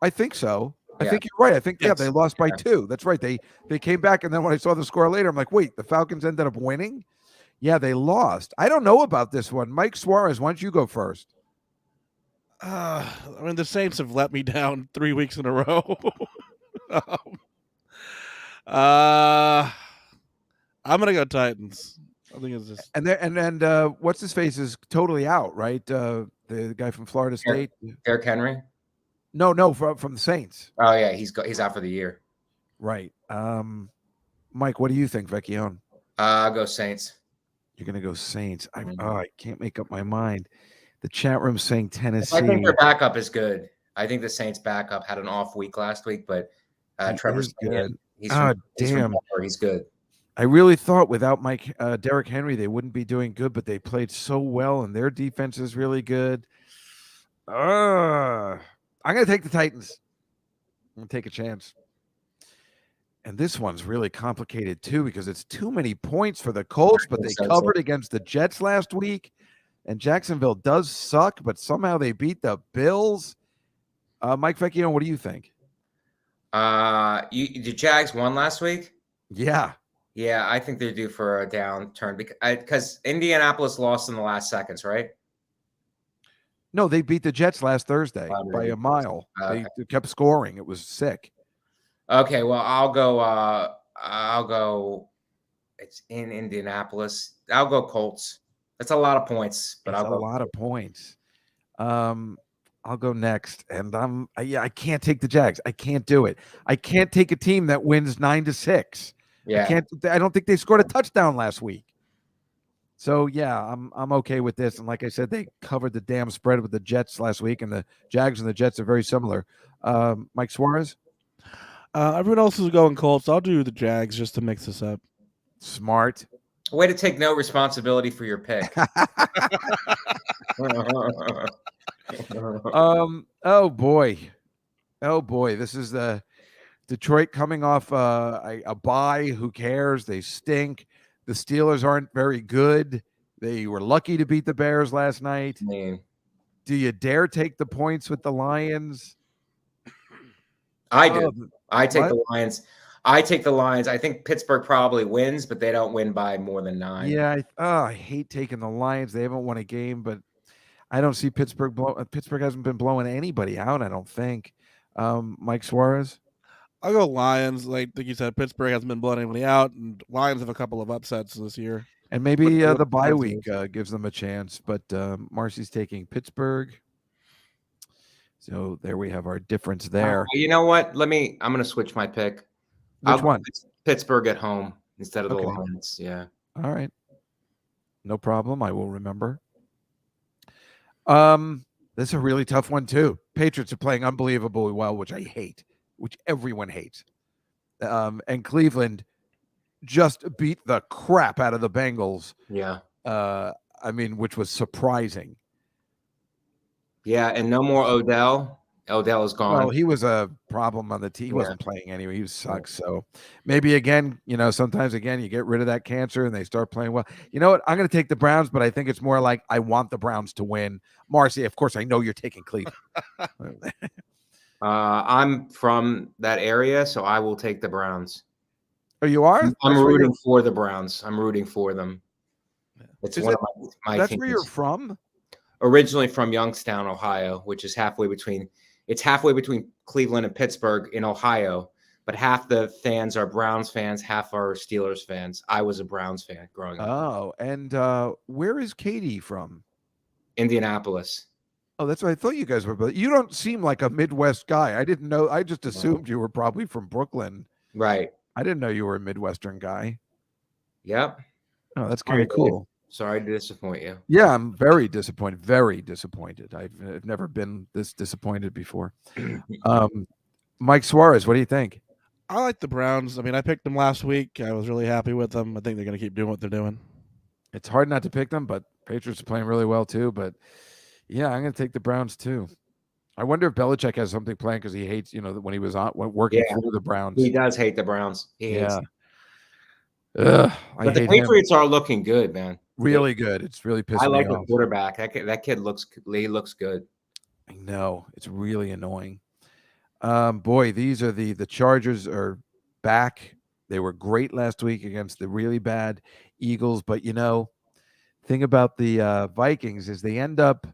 A: I think so. I think you're right. I think they lost by 2. That's right. They came back, and then when I saw the score later, I'm like, wait, the Falcons ended up winning? Yeah, they lost. I don't know about this one. Mike Suarez, why don't you go first?
I: I mean, the Saints have let me down 3 weeks in a row. I'm gonna go Titans. I think it's just
A: and what's his face is totally out, right? The guy from Florida State,
H: Derrick Henry.
A: No, from the Saints.
H: Oh yeah, he's out for the year.
A: Right. Mike, what do you think, Vecchione?
H: I'll go Saints.
A: You're gonna go Saints. I can't make up my mind. The chat room's saying Tennessee.
H: I think their backup is good. I think the Saints backup had an off week last week, but Trevor's
A: good.
H: Damn. He's good.
A: I really thought without Derrick Henry, they wouldn't be doing good, but they played so well, and their defense is really good. I'm going to take the Titans. I'm going to take a chance. And this one's really complicated, too, because it's too many points for the Colts, but they covered against the Jets last week, and Jacksonville does suck, but somehow they beat the Bills. Mike Vecchione, what do you think?
H: The Jags won last week.
A: Yeah.
H: Yeah, I think they're due for a downturn because Indianapolis lost in the last seconds, right?
A: No, they beat the Jets last Thursday
H: Oh,
A: by
H: really?
A: a mile.
H: Okay.
A: They kept scoring. It was sick.
H: Okay, well, I'll go. I'll go. It's in Indianapolis. I'll go Colts. That's a lot of points, but
A: It's
H: I'll
A: a
H: go.
A: lot of points. I'll go next, and I can't take the Jags. I can't do it. I can't take a team that wins 9-6.
H: Yeah.
A: I don't think they scored a touchdown last week. So yeah, I'm okay with this. And like I said, they covered the damn spread with the Jets last week, and the Jags and the Jets are very similar. Mike Suarez,
I: Everyone else is going Colts. I'll do the Jags just to mix this up.
A: smart.
H: Way to take no responsibility for your pick.
A: Oh boy, this is the Detroit coming off a bye. Who cares? They stink. The Steelers aren't very good. They were lucky to beat the Bears last night.
H: Man.
A: Do you dare take the points with the Lions?
H: I do. I take
A: what?
H: the Lions. I take the Lions. I think Pittsburgh probably wins, but they don't win by more than 9.
A: Yeah, I hate taking the Lions. They haven't won a game, but I don't see Pittsburgh. Pittsburgh hasn't been blowing anybody out, I don't think. Mike Suarez?
I: I'll go Lions. Like you said, Pittsburgh hasn't been blowing anybody out, and Lions have a couple of upsets this year.
A: And maybe the bye week gives them a chance, but Marcy's taking Pittsburgh. So there we have our difference there.
H: You know what? I'm going to switch my pick.
A: Which one?
H: Pittsburgh at home instead of the
A: Okay.
H: Lions. Yeah.
A: All right. No problem. I will remember. This is a really tough one too. Patriots are playing unbelievably well, which I hate, which everyone hates. And Cleveland just beat the crap out of the Bengals.
H: Yeah.
A: Which was surprising.
H: Yeah, and no more Odell. Odell is gone.
A: Well, he was a problem on the team. He wasn't playing anyway. He sucks. So maybe again, sometimes again, you get rid of that cancer and they start playing well. You know what? I'm going to take the Browns, but I think it's more like I want the Browns to win. Marcy, of course, I know you're taking Cleveland.
H: I'm from that area, so I will take the Browns.
A: Oh, you are?
H: I'm rooting for the Browns. I'm rooting for them. It's
A: Is
H: one
A: it-
H: of my
A: That's
H: teams.
A: where you're from?
H: Originally from Youngstown, Ohio, which is halfway between Cleveland and Pittsburgh in Ohio, but half the fans are Browns fans, half are Steelers fans. I was a Browns fan growing up.
A: Oh, and where is Katie from?
H: Indianapolis.
A: Oh, that's what I thought you guys were. But you don't seem like a Midwest guy. I didn't know. I just assumed you were probably from Brooklyn.
H: Right.
A: I didn't know you were a Midwestern guy.
H: Yep.
A: Oh, that's kind of cool.
H: Sorry to disappoint you.
A: Yeah, I'm very disappointed. Very disappointed. I've never been this disappointed before. Mike Suarez, what do you think?
I: I like the Browns. I mean, I picked them last week. I was really happy with them. I think they're going to keep doing what they're doing.
A: It's hard not to pick them, but Patriots are playing really well too. But yeah, I'm going to take the Browns too. I wonder if Belichick has something planned because he hates, when he was working for the Browns.
H: He does hate the Browns. He hates them. But the Patriots are looking good, man.
A: Really good. It's really pissing me off.
H: I like the quarterback. That kid looks good.
A: I know. It's really annoying. Boy, these are the Chargers are back. They were great last week against the really bad Eagles, but thing about the Vikings is they end up,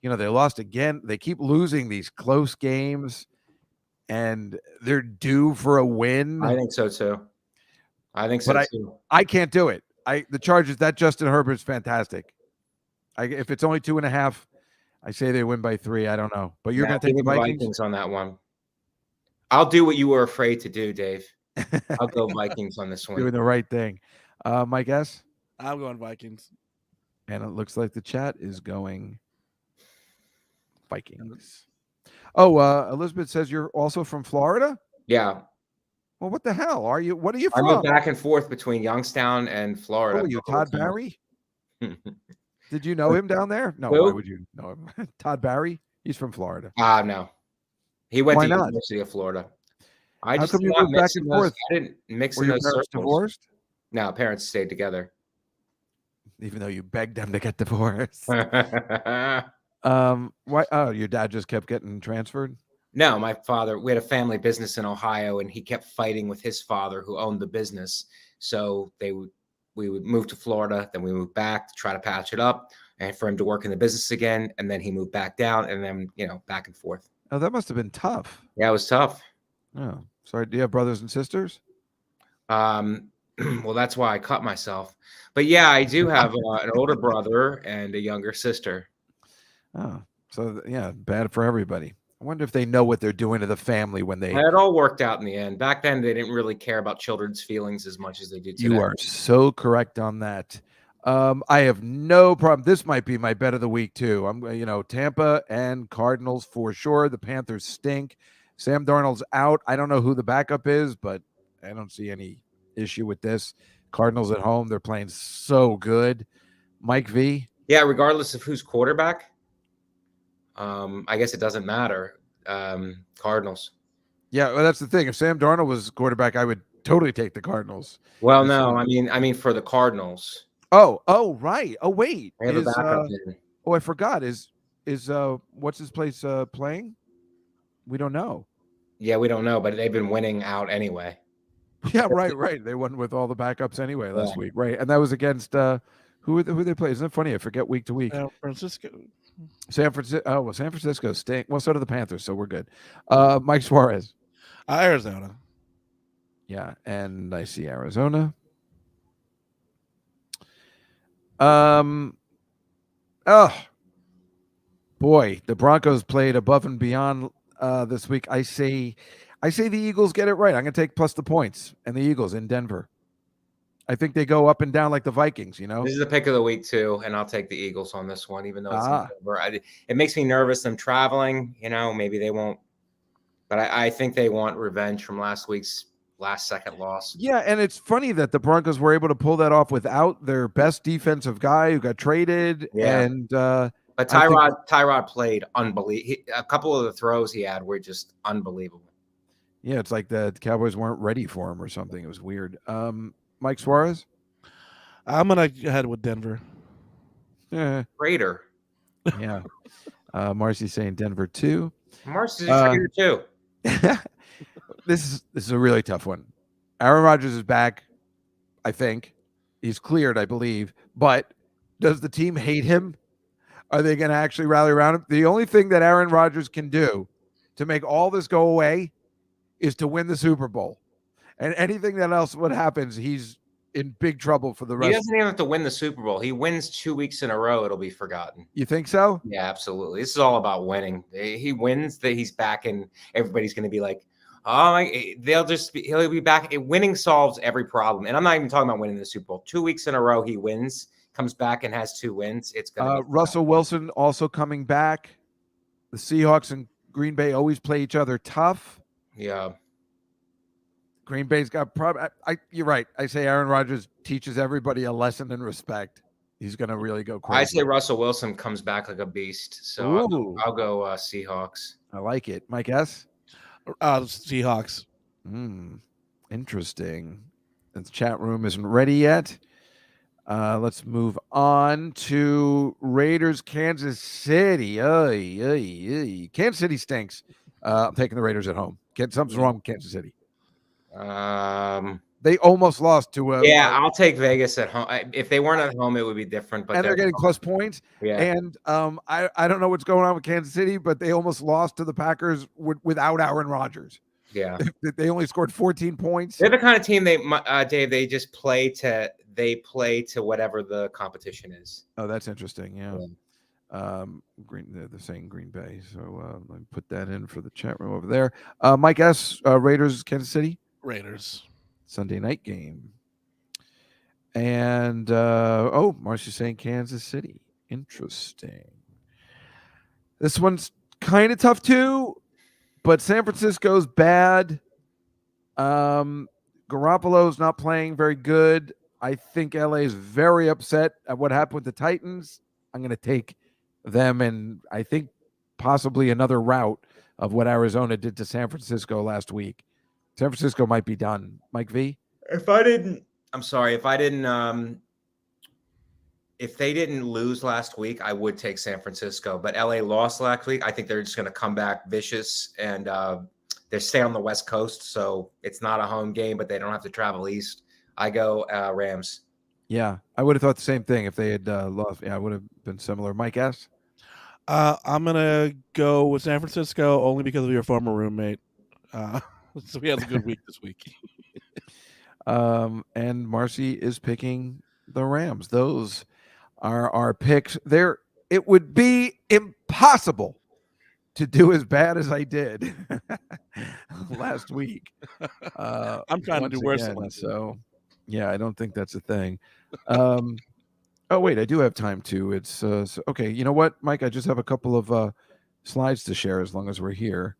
A: they lost again. They keep losing these close games, and they're due for a win.
H: I think so too.
A: I can't do it. The Chargers, that Justin Herbert's fantastic. If it's only 2.5, I say they win by 3. I don't know, but you're going to take the Vikings
H: on that one. I'll do what you were afraid to do, Dave. I'll go Vikings on this one.
A: Doing the right thing. My guess?
I: I'm going Vikings.
A: And it looks like the chat is going Vikings. Oh, Elizabeth says you're also from Florida?
H: Yeah.
A: Well, what the hell are you? What are you from?
H: I moved back and forth between Youngstown and Florida.
A: Oh, you Todd Barry? Did you know him down there? No,
H: Who?
A: why would you know him? Todd Barry? He's from Florida.
H: No. He went
A: Why
H: to
A: not?
H: University of Florida.
A: How come you moved back and forth?
H: I didn't mix
A: Were
H: in
A: your
H: those
A: parents
H: circles.
A: divorced?
H: No, parents stayed together.
A: Even though you begged them to get divorced.
H: Why?
A: Why? Oh, your dad just kept getting transferred?
H: No, my father, we had a family business in Ohio, and he kept fighting with his father who owned the business. So we would move to Florida, then we moved back to try to patch it up and for him to work in the business again. And then he moved back down and then, back and forth.
A: Oh, that must have been tough.
H: Yeah, it was tough.
A: Oh, sorry. Do you have brothers and sisters?
H: Well, that's why I cut myself. But yeah, I do have an older brother and a younger sister.
A: Oh, so yeah, bad for everybody. I wonder if they know what they're doing to the family when they.
H: It all worked out in the end. Back then, they didn't really care about children's feelings as much as they do today.
A: You are so correct on that. I have no problem. This might be my bet of the week too. I'm, Tampa and Cardinals for sure. The Panthers stink. Sam Darnold's out. I don't know who the backup is, but I don't see any issue with this. Cardinals at home. They're playing so good. Mike V.
H: Yeah, regardless of who's quarterback, I guess it doesn't matter. Cardinals.
A: Yeah, well, that's the thing. If Sam Darnold was quarterback, I would totally take the Cardinals.
H: Well, no, I mean for the Cardinals.
A: Oh, right. Oh, wait.
H: They have a backup in.
A: Oh, I forgot. Is what's his place playing? We don't know.
H: Yeah, we don't know, but they've been winning out anyway.
A: Yeah, right. They won with all the backups anyway last week, right? And that was against who they play? Isn't it funny? I forget week to week.
I: San Francisco.
A: San Francisco. Oh, well, San Francisco stink. Well, so do the Panthers, so we're good. Mike Suarez.
I: Arizona.
A: Yeah, and I see Arizona. Oh boy, the Broncos played above and beyond this week. I say the Eagles get it right. I'm going to take plus the points and the Eagles in Denver. I think they go up and down like the Vikings,
H: This is the pick of the week too, and I'll take the Eagles on this one, even though it's in Denver. It makes me nervous. Them traveling, maybe they won't, but I think they want revenge from last week's last-second loss.
A: Yeah, and it's funny that the Broncos were able to pull that off without their best defensive guy who got traded.
H: Yeah.
A: And
H: but Tyrod played unbelievable. A couple of the throws he had were just unbelievable.
A: Yeah, it's like the Cowboys weren't ready for him or something. It was weird. Mike Suarez?
I: I'm gonna head with Denver.
H: Raider.
A: Yeah. Marcy's saying Denver too.
H: Marcy's a Raider too.
A: This is a really tough one. Aaron Rodgers is back, I think. He's cleared, I believe. But does the team hate him? Are they going to actually rally around him? The only thing that Aaron Rodgers can do to make all this go away is to win the Super Bowl. And anything that else would happen, he's in big trouble for the rest.
H: He doesn't even have to win the Super Bowl. He wins 2 weeks in a row, it'll be forgotten.
A: You think so?
H: Yeah, absolutely. This is all about winning. He wins, that he's back, and everybody's going to be like, oh, he'll be back. Winning solves every problem. And I'm not even talking about winning the Super Bowl. 2 weeks in a row, he wins, comes back and has 2 wins. It's going to
A: Russell Wilson also coming back. The Seahawks and Green Bay always play each other tough.
H: Yeah.
A: Green Bay's got you're right. I say Aaron Rodgers teaches everybody a lesson in respect. He's going to really go crazy.
H: I say Russell Wilson comes back like a beast. So I'll go Seahawks.
A: I like it. Mike S?
I: Seahawks.
A: Interesting. The chat room isn't ready yet. Let's move on to Raiders, Kansas City. Kansas City stinks. I'm taking the Raiders at home. Something's wrong with Kansas City. They almost lost to
H: I'll take Vegas at home. If they weren't at home, it would be different. But
A: they're getting plus points.
H: Yeah.
A: And I don't know what's going on with Kansas City, but they almost lost to the Packers without Aaron Rodgers.
H: Yeah.
A: They only scored 14 points.
H: They're the kind of team Dave, they just play to whatever the competition is.
A: Oh, that's interesting. Yeah. They're saying Green Bay. So let me put that in for the chat room over there. Mike S, Raiders, Kansas City.
I: Raiders.
A: Sunday night game. And Marcy's saying Kansas City. Interesting. This one's kind of tough too, but San Francisco's bad. Garoppolo's not playing very good. I think LA is very upset at what happened with the Titans. I'm going to take them, and I think possibly another route of what Arizona did to San Francisco last week. San Francisco might be done. Mike V?
H: If they didn't lose last week, I would take San Francisco. But LA lost last week. I think they're just going to come back vicious, and they stay on the West Coast, so it's not a home game, but they don't have to travel east. I go Rams.
A: Yeah, I would have thought the same thing if they had lost. Yeah, I would have been similar. Mike S.
I: I'm gonna go with San Francisco only because of your former roommate. So he has a good week this week.
A: And Marcy is picking the Rams. Those are our picks. It would be impossible to do as bad as I did last week.
I: I'm trying to do worse than last week.
A: So, yeah, I don't think that's a thing. Oh wait, I do have time to. It's so, okay. You know what, Mike? I just have a couple of slides to share. As long as we're here,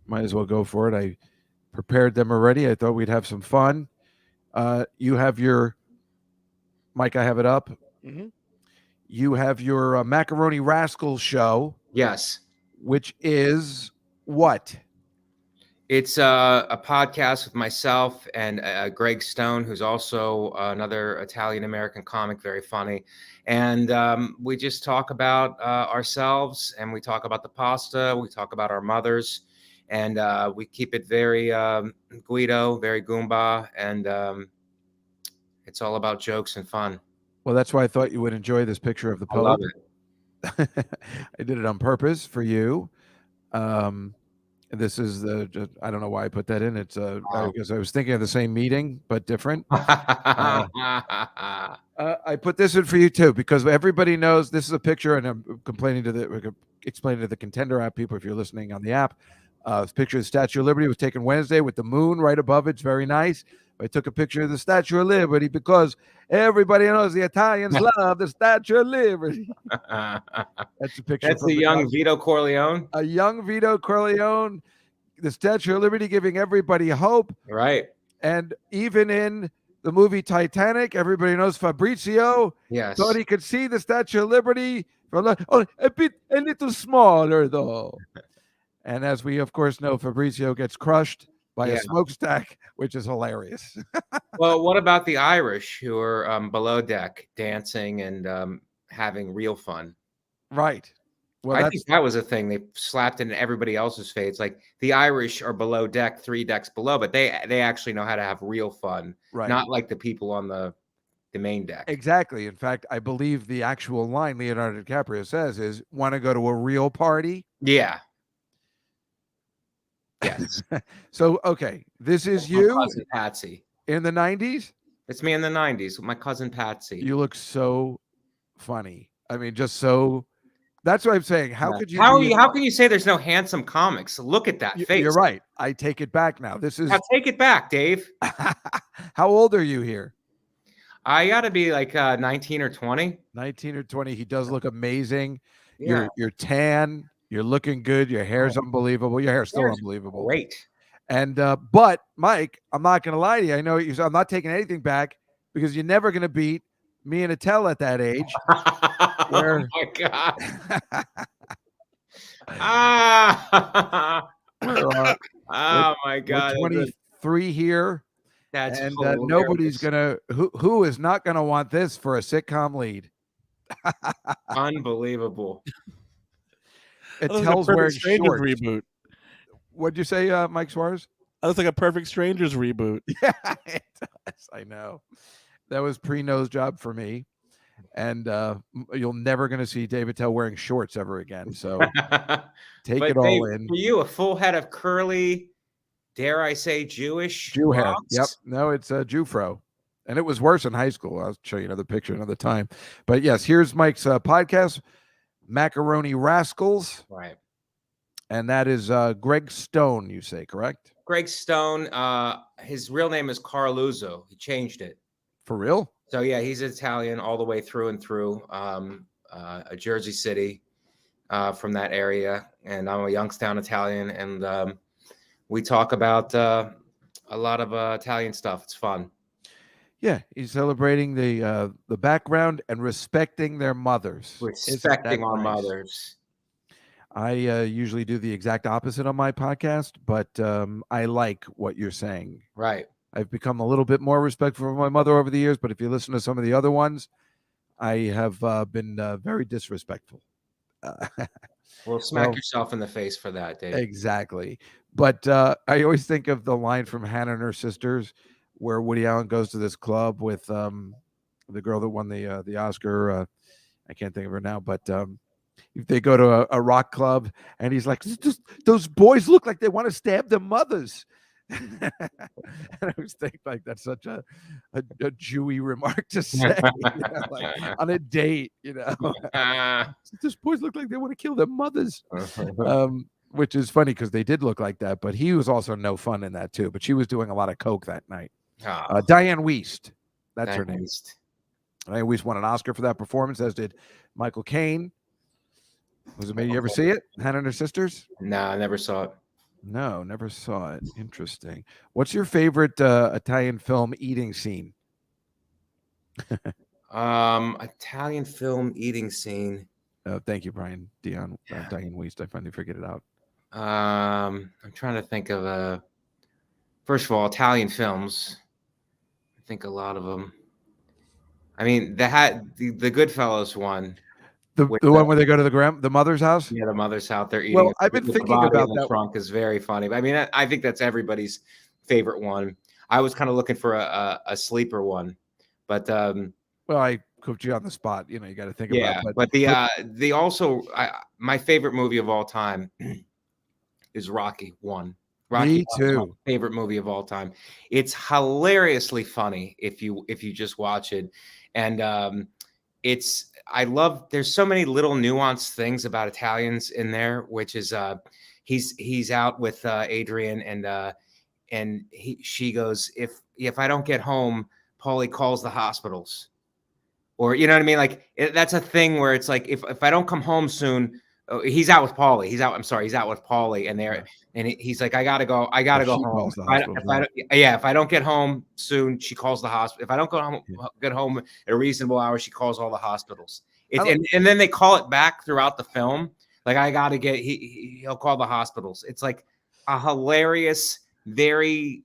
A: might as well go for it. I prepared them already. I thought we'd have some fun. You have your Mike. I have it up.
I: Mm-hmm.
A: You have your Macaroni Rascals show.
H: Yes.
A: Which is what?
H: It's a podcast with myself and Greg Stone, who's also another Italian-American comic, very funny. And we just talk about ourselves, and we talk about the pasta. We talk about our mothers, and we keep it very Guido, very Goomba, and it's all about jokes and fun.
A: Well, that's why I thought you would enjoy this picture of the Pope.
H: I love it.
A: I did it on purpose for you. This is I don't know why I put that in. It's because I was thinking of the same meeting, but different. I put this in for you too, because everybody knows this is a picture, and I'm explaining to the Contender app people, if you're listening on the app, this picture of the Statue of Liberty was taken Wednesday with the moon right above it. It's very nice. I took a picture of the Statue of Liberty because everybody knows the Italians love the Statue of Liberty. That's a picture.
H: That's a young Vito Corleone.
A: A young Vito Corleone. The Statue of Liberty giving everybody hope.
H: Right.
A: And even in the movie Titanic, everybody knows Fabrizio.
H: Yes.
A: Thought he could see the Statue of Liberty. A little smaller though. And as we of course know, Fabrizio gets crushed by a smokestack, which is hilarious.
H: Well, what about the Irish who are below deck dancing and having real fun?
A: Right. Well,
H: I think that was a thing they slapped in everybody else's face. Like the Irish are below deck, 3 decks below, but they actually know how to have real fun,
A: right?
H: Not like the people on the main deck.
A: Exactly. In fact, I believe the actual line Leonardo DiCaprio says is, "Want to go to a real party?"
H: Yeah. Yes.
A: So, okay, this is
H: That's
A: you,
H: my cousin Patsy,
A: in the 90s.
H: It's me in the 90s with my cousin Patsy.
A: You look so funny. I mean, just so. That's what I'm saying. How could you?
H: How can you say there's no handsome comics? Look at that face.
A: You're right. I take it back now. This is.
H: Now take it back, Dave.
A: How old are you here?
H: I got to be like 19 or 20.
A: 19 or 20. He does look amazing.
H: Yeah.
A: You're tan. You're looking good. Your hair's unbelievable. Your hair's still unbelievable.
H: Great.
A: And but Mike, I'm not going to lie to you. I know you. I'm not taking anything back because you're never going to beat me and Attell at that age.
H: Oh my God. Oh my God.
A: 23 here.
H: That's
A: and nobody's gonna who is not gonna want this for a sitcom lead.
H: Unbelievable.
A: It tells wearing
I: Strangers
A: shorts.
I: reboot.
A: What'd you say, Mike Suarez?
I: That looks like a Perfect Strangers reboot.
A: Yeah, it does. I know. That was pre-nose job for me. And you're never going to see David Tell wearing shorts ever again. So take it all in.
H: For you, a full head of curly, dare I say, Jewish
A: Jew hair.
H: locks?
A: Yep. No, it's a Jew fro. And it was worse in high school. I'll show you another picture another time. But yes, here's Mike's podcast, Macaroni Rascals.
H: Right.
A: And that is Greg Stone, you say, correct?
H: Greg Stone. His real name is Carluzzo. He changed it.
A: For real?
H: So yeah, he's Italian all the way through and through. A Jersey City, from that area, and I'm a Youngstown Italian, and we talk about a lot of Italian stuff. It's fun.
A: Yeah, he's celebrating the background and respecting their mothers.
H: Respecting our mothers.
A: I usually do the exact opposite on my podcast, but I like what you're saying.
H: Right.
A: I've become a little bit more respectful of my mother over the years, but if you listen to some of the other ones, I have been very disrespectful.
H: Well, smack yourself in the face for that, Dave.
A: Exactly. But I always think of the line from Hannah and her sisters where Woody Allen goes to this club with the girl that won the Oscar. I can't think of her now, but they go to a rock club, and he's like, those boys look like they want to stab their mothers. And I was thinking, like, that's such a Jewy remark to say, like, on a date, Those boys look like they want to kill their mothers. Which is funny because they did look like that, but he was also no fun in that too. But she was doing a lot of coke that night. Diane Wiest, that's her name. Diane Wiest won an Oscar for that performance, as did Michael Caine. Was it maybe you ever see it? Hannah and Her Sisters?
H: No, I never saw it.
A: No, never saw it. Interesting. What's your favorite Italian film eating scene?
H: Italian film eating scene.
A: Thank you, Brian. Diane Wiest. I finally figured it out.
H: I'm trying to think of first of all, Italian films. I think a lot of them. I mean, the Goodfellas one.
A: The one where they go to the mother's house?
H: Yeah, the mother's house. They're eating.
A: Well, I've been thinking about
H: that. The trunk is very funny. I mean, I think that's everybody's favorite one. I was kind of looking for a sleeper one, but
A: well, I put you on the spot. You got to think about it.
H: But my favorite movie of all time is Rocky 1.
A: Me too.
H: My favorite movie of all time. It's hilariously funny if you just watch it, and there's so many little nuanced things about Italians in there, which is he's out with Adrian, and she goes, if I don't get home, Paulie calls the hospitals. Or, you know what I mean? Like, that's a thing where it's like, if I don't come home soon, he's out with Paulie. He's out with Paulie, and he's like, I gotta go home. If I don't get home soon, she calls the hospital. If I don't get home at a reasonable hour, she calls all the hospitals. And then they call it back throughout the film. Like, I gotta he'll call the hospitals. It's like a hilarious, very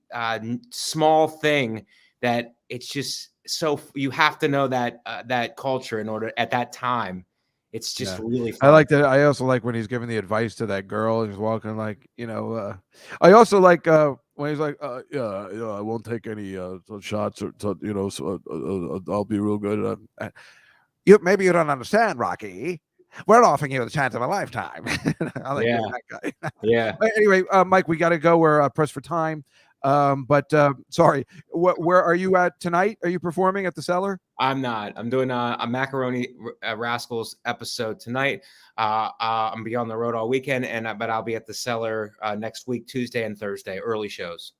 H: small thing that it's just so you have to know that culture in order at that time. It's just really fun.
A: I like that. I also like when he's giving the advice to that girl and he's walking like, I also like when he's like, I won't take any shots or, so, I'll be real good. Maybe you don't understand, Rocky. We're offering you the chance of a lifetime. I like that guy.
H: Yeah.
A: Anyway, Mike, we got to go. We're pressed for time. But sorry, where are you at tonight? Are you performing at the Cellar?
H: I'm not. I'm doing a Macaroni Rascals episode tonight. I'm be on the road all weekend, but I'll be at the Cellar next week, Tuesday and Thursday, early shows.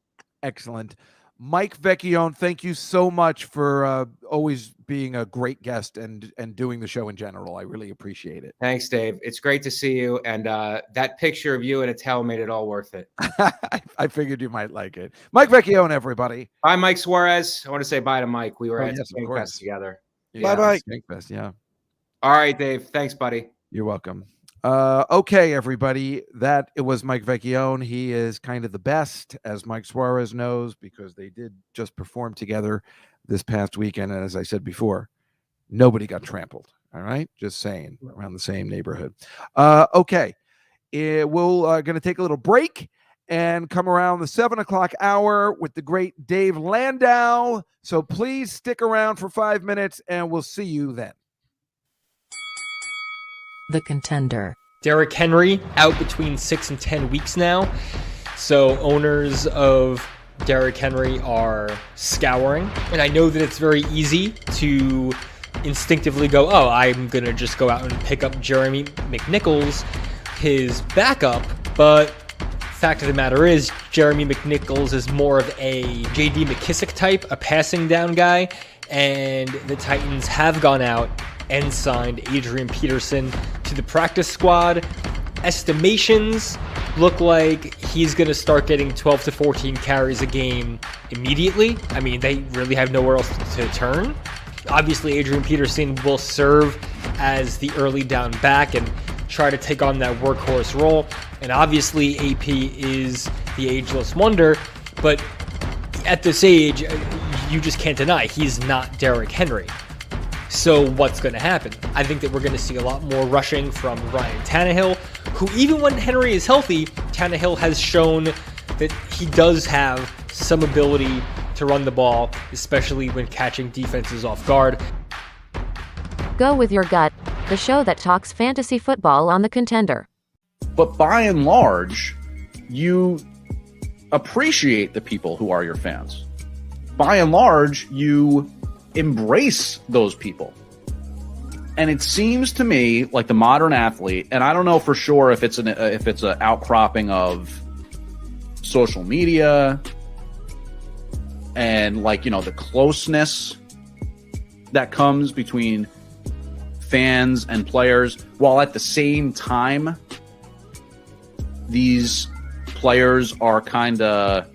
A: Excellent. Mike Vecchione, thank you so much for always being a great guest and doing the show in general. I really appreciate it.
H: Thanks, Dave. It's great to see you. And that picture of you in a towel made it all worth it.
A: I figured you might like it. Mike Vecchione, everybody.
H: Bye, Mike Suarez. I want to say bye to Mike. We were at Skankfest together.
A: Bye-bye. Skankfest, yeah.
H: All right, Dave. Thanks, buddy.
A: You're welcome. Okay, everybody. It was Mike Vecchione. He is kind of the best, as Mike Suarez knows, because they did just perform together this past weekend. And as I said before, nobody got trampled. All right, just saying, around the same neighborhood. Okay, we're going to take a little break and come around the 7:00 hour with the great Dave Landau. So please stick around for 5 minutes, and we'll see you then.
C: The Contender.
J: Derrick Henry out between 6 and 10 weeks now. So owners of Derrick Henry are scouring. And I know that it's very easy to instinctively go, oh, I'm going to just go out and pick up Jeremy McNichols, his backup. But fact of the matter is, Jeremy McNichols is more of a J.D. McKissick type, a passing down guy. And the Titans have gone out and signed Adrian Peterson to the practice squad. Estimations look like he's going to start getting 12 to 14 carries a game immediately. I mean, they really have nowhere else to turn. Obviously, Adrian Peterson will serve as the early down back and try to take on that workhorse role. And obviously, AP is the ageless wonder, but at this age, you just can't deny he's not Derrick Henry. So what's going to happen? I think that we're going to see a lot more rushing from Ryan Tannehill, who even when Henry is healthy, Tannehill has shown that he does have some ability to run the ball, especially when catching defenses off guard.
K: Go with your gut, the show that talks fantasy football on The Contender.
L: But by and large, you appreciate the people who are your fans. By and large, you embrace those people. And it seems to me like the modern athlete, and I don't know for sure if it's an outcropping of social media and the closeness that comes between fans and players, while at the same time these players are kind of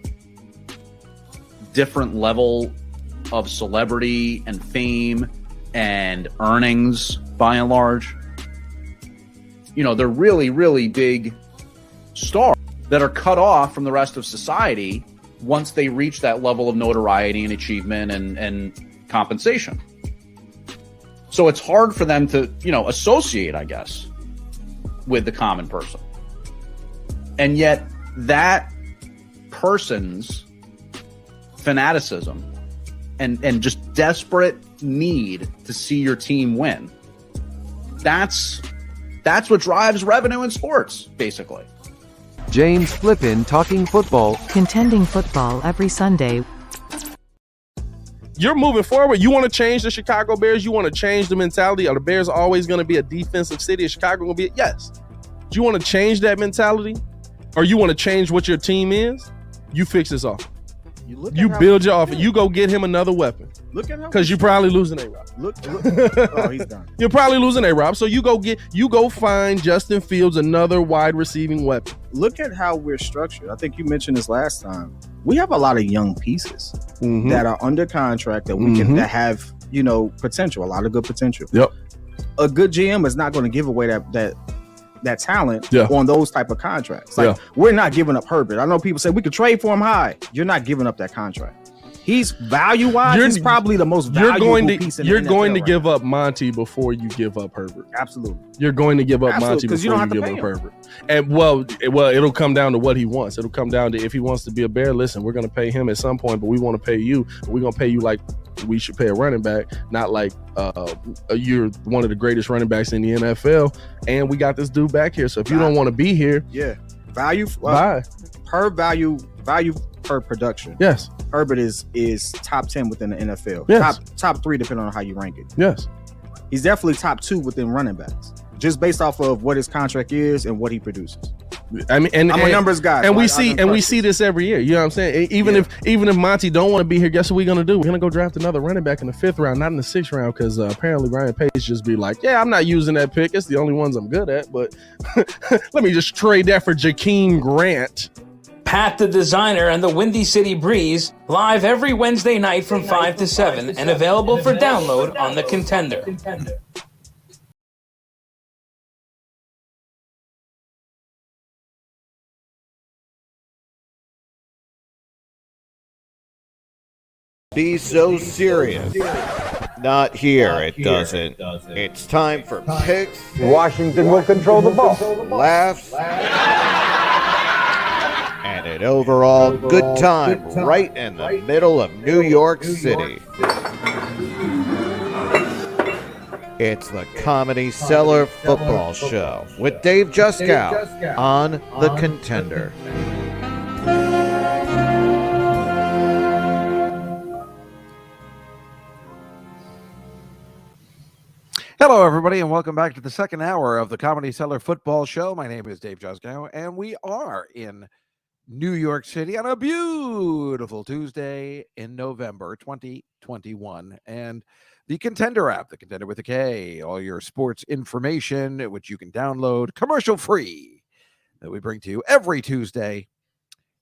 L: different level of celebrity and fame and earnings by and large. They're really, really big stars that are cut off from the rest of society once they reach that level of notoriety and achievement and compensation. So it's hard for them to, associate, I guess, with the common person. And yet that person's fanaticism and just desperate need to see your team win, that's what drives revenue in sports, basically.
M: James Flippin talking football.
C: Contending football every Sunday.
B: You're moving forward. You want to change the Chicago Bears? You want to change the mentality? Are the Bears always going to be a defensive city? Is Chicago going to be? Yes. Do you want to change that mentality? Or you want to change what your team is? You fix this off. You build your offense. You go get him another weapon.
N: Look at how
B: because you're probably losing A-Rob.
N: Look. Oh, he's done.
B: You're probably losing A-Rob. So you go find Justin Fields another wide receiving weapon.
N: Look at how we're structured. I think you mentioned this last time. We have a lot of young pieces that are under contract that we can that have potential, a lot of good potential.
B: Yep.
N: A good GM is not going to give away that talent on those type of contracts. We're not giving up Herbert. I know people say we could trade for him high. You're not giving up that contract. He's value-wise, he's probably the most valuable piece in the NFL.
B: You're going to give up Monty before you give up Herbert.
N: Absolutely.
B: You're going to give up Monty before you give up Herbert. And well, it'll come down to what he wants. It'll come down to if he wants to be a Bear. Listen, we're going to pay him at some point, but we want to pay you. We're going to pay you like we should pay a running back, not like you're one of the greatest running backs in the NFL, and we got this dude back here. So if you don't want to be here,
N: value per production.
B: Yes,
N: Herbert is top 10 within the NFL.
B: Yes.
N: Top 3 depending on how you rank it.
B: Yes,
N: he's definitely top 2 within running backs, just based off of what his contract is and what he produces.
B: I mean, and
N: I'm a numbers guy,
B: and we see this every year. You know what I'm saying? Even if Monty don't want to be here, guess what we're gonna do? We're gonna go draft another running back in the 5th round, not in the 6th round, because apparently Ryan Pace just be like, I'm not using that pick. It's the only ones I'm good at, but let me just trade that for Jakeem Grant.
F: Pat the Designer and the Windy City Breeze, live every Wednesday night from 5 to 7 and available for download on The Contender.
O: Be so serious. Not here, it doesn't. It's time for picks.
P: Washington will control the ball.
O: Laughs. And an overall good time right in the middle of New York City. It's the Comedy Cellar Football Show with Dave Juskow on The Contender.
A: Hello, everybody, and welcome back to the second hour of the Comedy Cellar Football Show. My name is Dave Juskow, and we are in New York City on a beautiful Tuesday in November 2021. And the Contender app, the Contender with a K, all your sports information, which you can download commercial-free, that we bring to you every Tuesday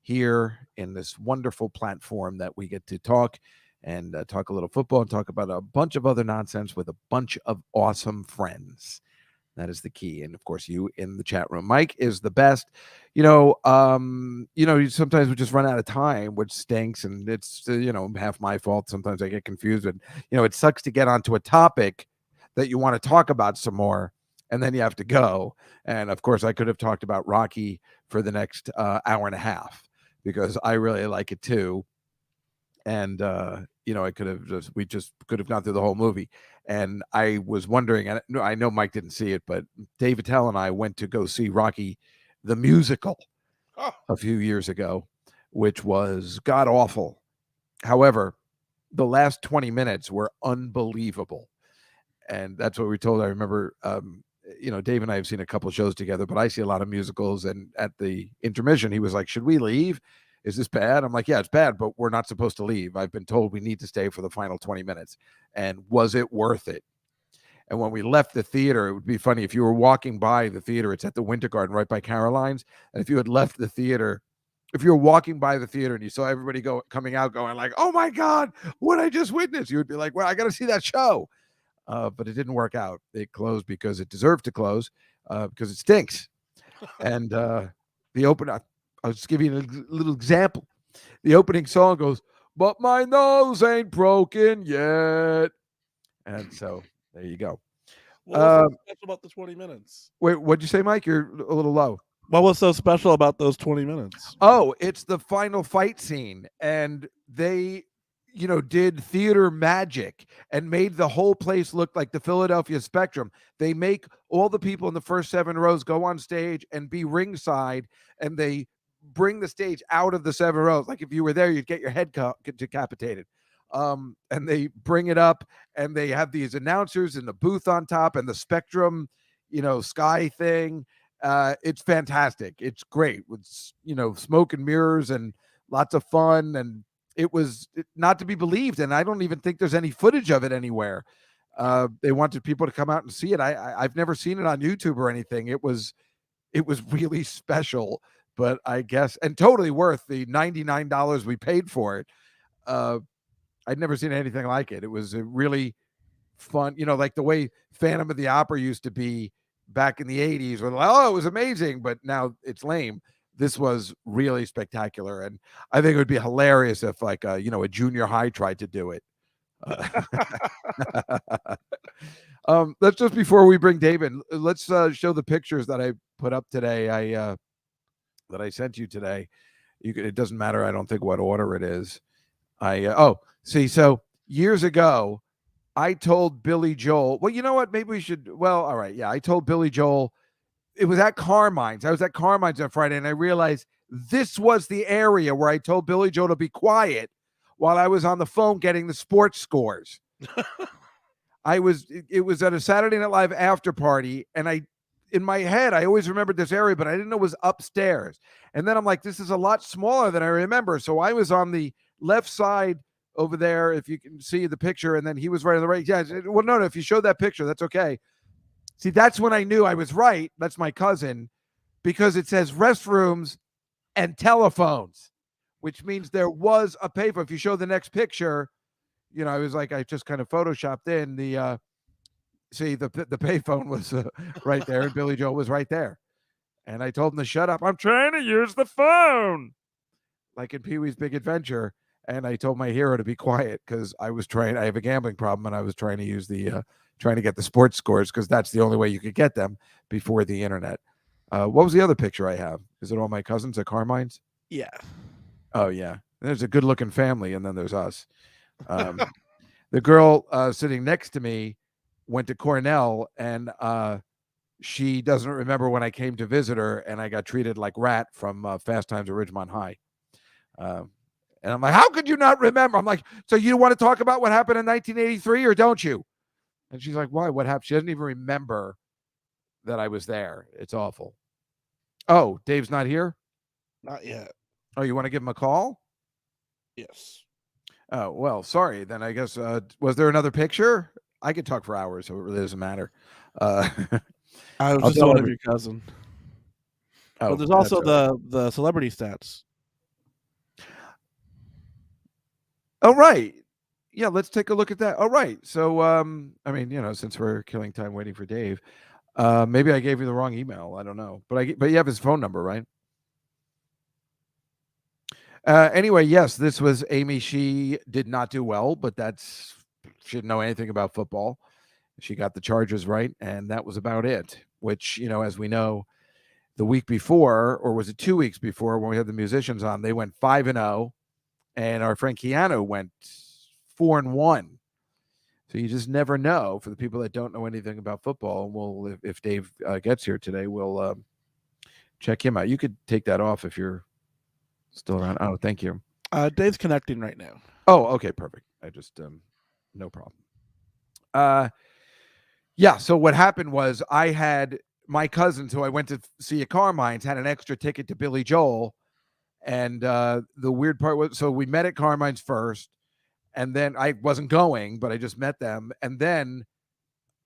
A: here in this wonderful platform that we get to talk and talk a little football and talk about a bunch of other nonsense with a bunch of awesome friends. That is the key. And of course, you in the chat room. Mike is the best. Sometimes we just run out of time, which stinks. And it's, half my fault. Sometimes I get confused. And, it sucks to get onto a topic that you want to talk about some more, and then you have to go. And of course, I could have talked about Rocky for the next hour and a half, because I really like it too. and we just could have gone through the whole movie. And I was wondering, and I know Mike didn't see it, but Dave Attell and I went to go see Rocky the musical a few years ago, which was god awful. However, the last 20 minutes were unbelievable, and that's what we told. I remember, Dave and I have seen a couple of shows together, but I see a lot of musicals. And at the intermission, he was like, "Should we leave? Is this bad?" I'm like, "Yeah, it's bad, but we're not supposed to leave. I've been told we need to stay for the final 20 minutes." And was it worth it? And when we left the theater, it would be funny if you were walking by the theater. It's at the Winter Garden right by Caroline's. And if you had left the theater, if you were walking by the theater and you saw everybody coming out going like, "Oh my God, what I just witnessed," you would be like, "Well, I got to see that show." But it didn't work out. It closed because it deserved to close, because it stinks. And the opening, I'll just give you a little example. The opening song goes, "But my nose ain't broken yet." And so there you go.
I: What was so special about the 20 minutes?
A: Wait, what'd you say, Mike? You're a little low.
I: What was so special about those 20 minutes?
A: Oh, it's the final fight scene. And they, did theater magic and made the whole place look like the Philadelphia Spectrum. They make all the people in the first 7 rows go on stage and be ringside, and they bring the stage out of the 7 rows. Like if you were there, you'd get your head decapitated. And they bring it up, and they have these announcers in the booth on top, and the Spectrum, sky thing. It's fantastic. It's great with, smoke and mirrors and lots of fun. And it was not to be believed. And I don't even think there's any footage of it anywhere. They wanted people to come out and see it. I've never seen it on YouTube or anything. It was really special, but I guess, and totally worth the $99 we paid for it. I'd never seen anything like it. It was a really fun, like the way Phantom of the Opera used to be back in the 80s, where like, oh, it was amazing, but now it's lame. This was really spectacular, and I think it would be hilarious if, like, a junior high tried to do it. Let's just, before we bring Dave in, let's show the pictures that I put up today. That I sent you today. It doesn't matter, I don't think, what order it is. So years ago, I told Billy Joel, well, you know what? Maybe we should. Well, all right. Yeah. I told Billy Joel, it was at Carmine's. I was at Carmine's on Friday, and I realized this was the area where I told Billy Joel to be quiet while I was on the phone getting the sports scores. It was at a Saturday Night Live after party, and in my head, I always remembered this area, but I didn't know it was upstairs. And then I'm like, this is a lot smaller than I remember. So I was on the left side over there, if you can see the picture, and then he was right on the right. Yeah, well, no, if you showed that picture, that's okay. See, that's when I knew I was right. That's my cousin, because it says restrooms and telephones, which means there was a payphone. If you show the next picture, I was like, I just kind of photoshopped in the payphone was right there, and Billy Joel was right there. And I told him to shut up. I'm trying to use the phone, like in Pee-wee's Big Adventure. And I told my hero to be quiet because I have a gambling problem, and I was trying to use trying to get the sports scores, because that's the only way you could get them before the internet. What was the other picture I have? Is it all my cousins at Carmine's?
I: Yeah.
A: Oh, yeah. There's a good-looking family, and then there's us. The girl sitting next to me went to Cornell, and she doesn't remember when I came to visit her, and I got treated like Rat from Fast Times at Ridgemont High. And I'm like, how could you not remember? I'm like, so you want to talk about what happened in 1983, or don't you? And she's like, why? What happened? She doesn't even remember that I was there. It's awful. Oh, Dave's not here?
I: Not yet.
A: Oh, you want to give him a call?
I: Yes.
A: Oh, well, sorry. Then I guess, was there another picture? I could talk for hours, so it really doesn't matter.
I: I was just one of your cousin.
A: Oh,
I: but there's also the celebrity stats.
A: Oh, right. Yeah, let's take a look at that. All right. So, since we're killing time waiting for Dave, maybe I gave you the wrong email. I don't know. But you have his phone number, right? Anyway, yes, this was Amy. She did not do well, but she didn't know anything about football. She got the Chargers right, and that was about it, which, as we know, the week before, or was it 2 weeks before, when we had the musicians on, they went 5-0. and our friend Keanu went 4-1. So you just never know. For the people that don't know anything about football, we'll if Dave gets here today, we'll check him out. You could take that off if you're still around. Oh, thank you.
I: Dave's connecting right now.
A: Oh, okay, perfect. I just no problem. Yeah. So what happened was I had my cousins who I went to see at Carmine's had an extra ticket to Billy Joel, and the weird part was, so we met at Carmine's first, and then I wasn't going, but I just met them, and then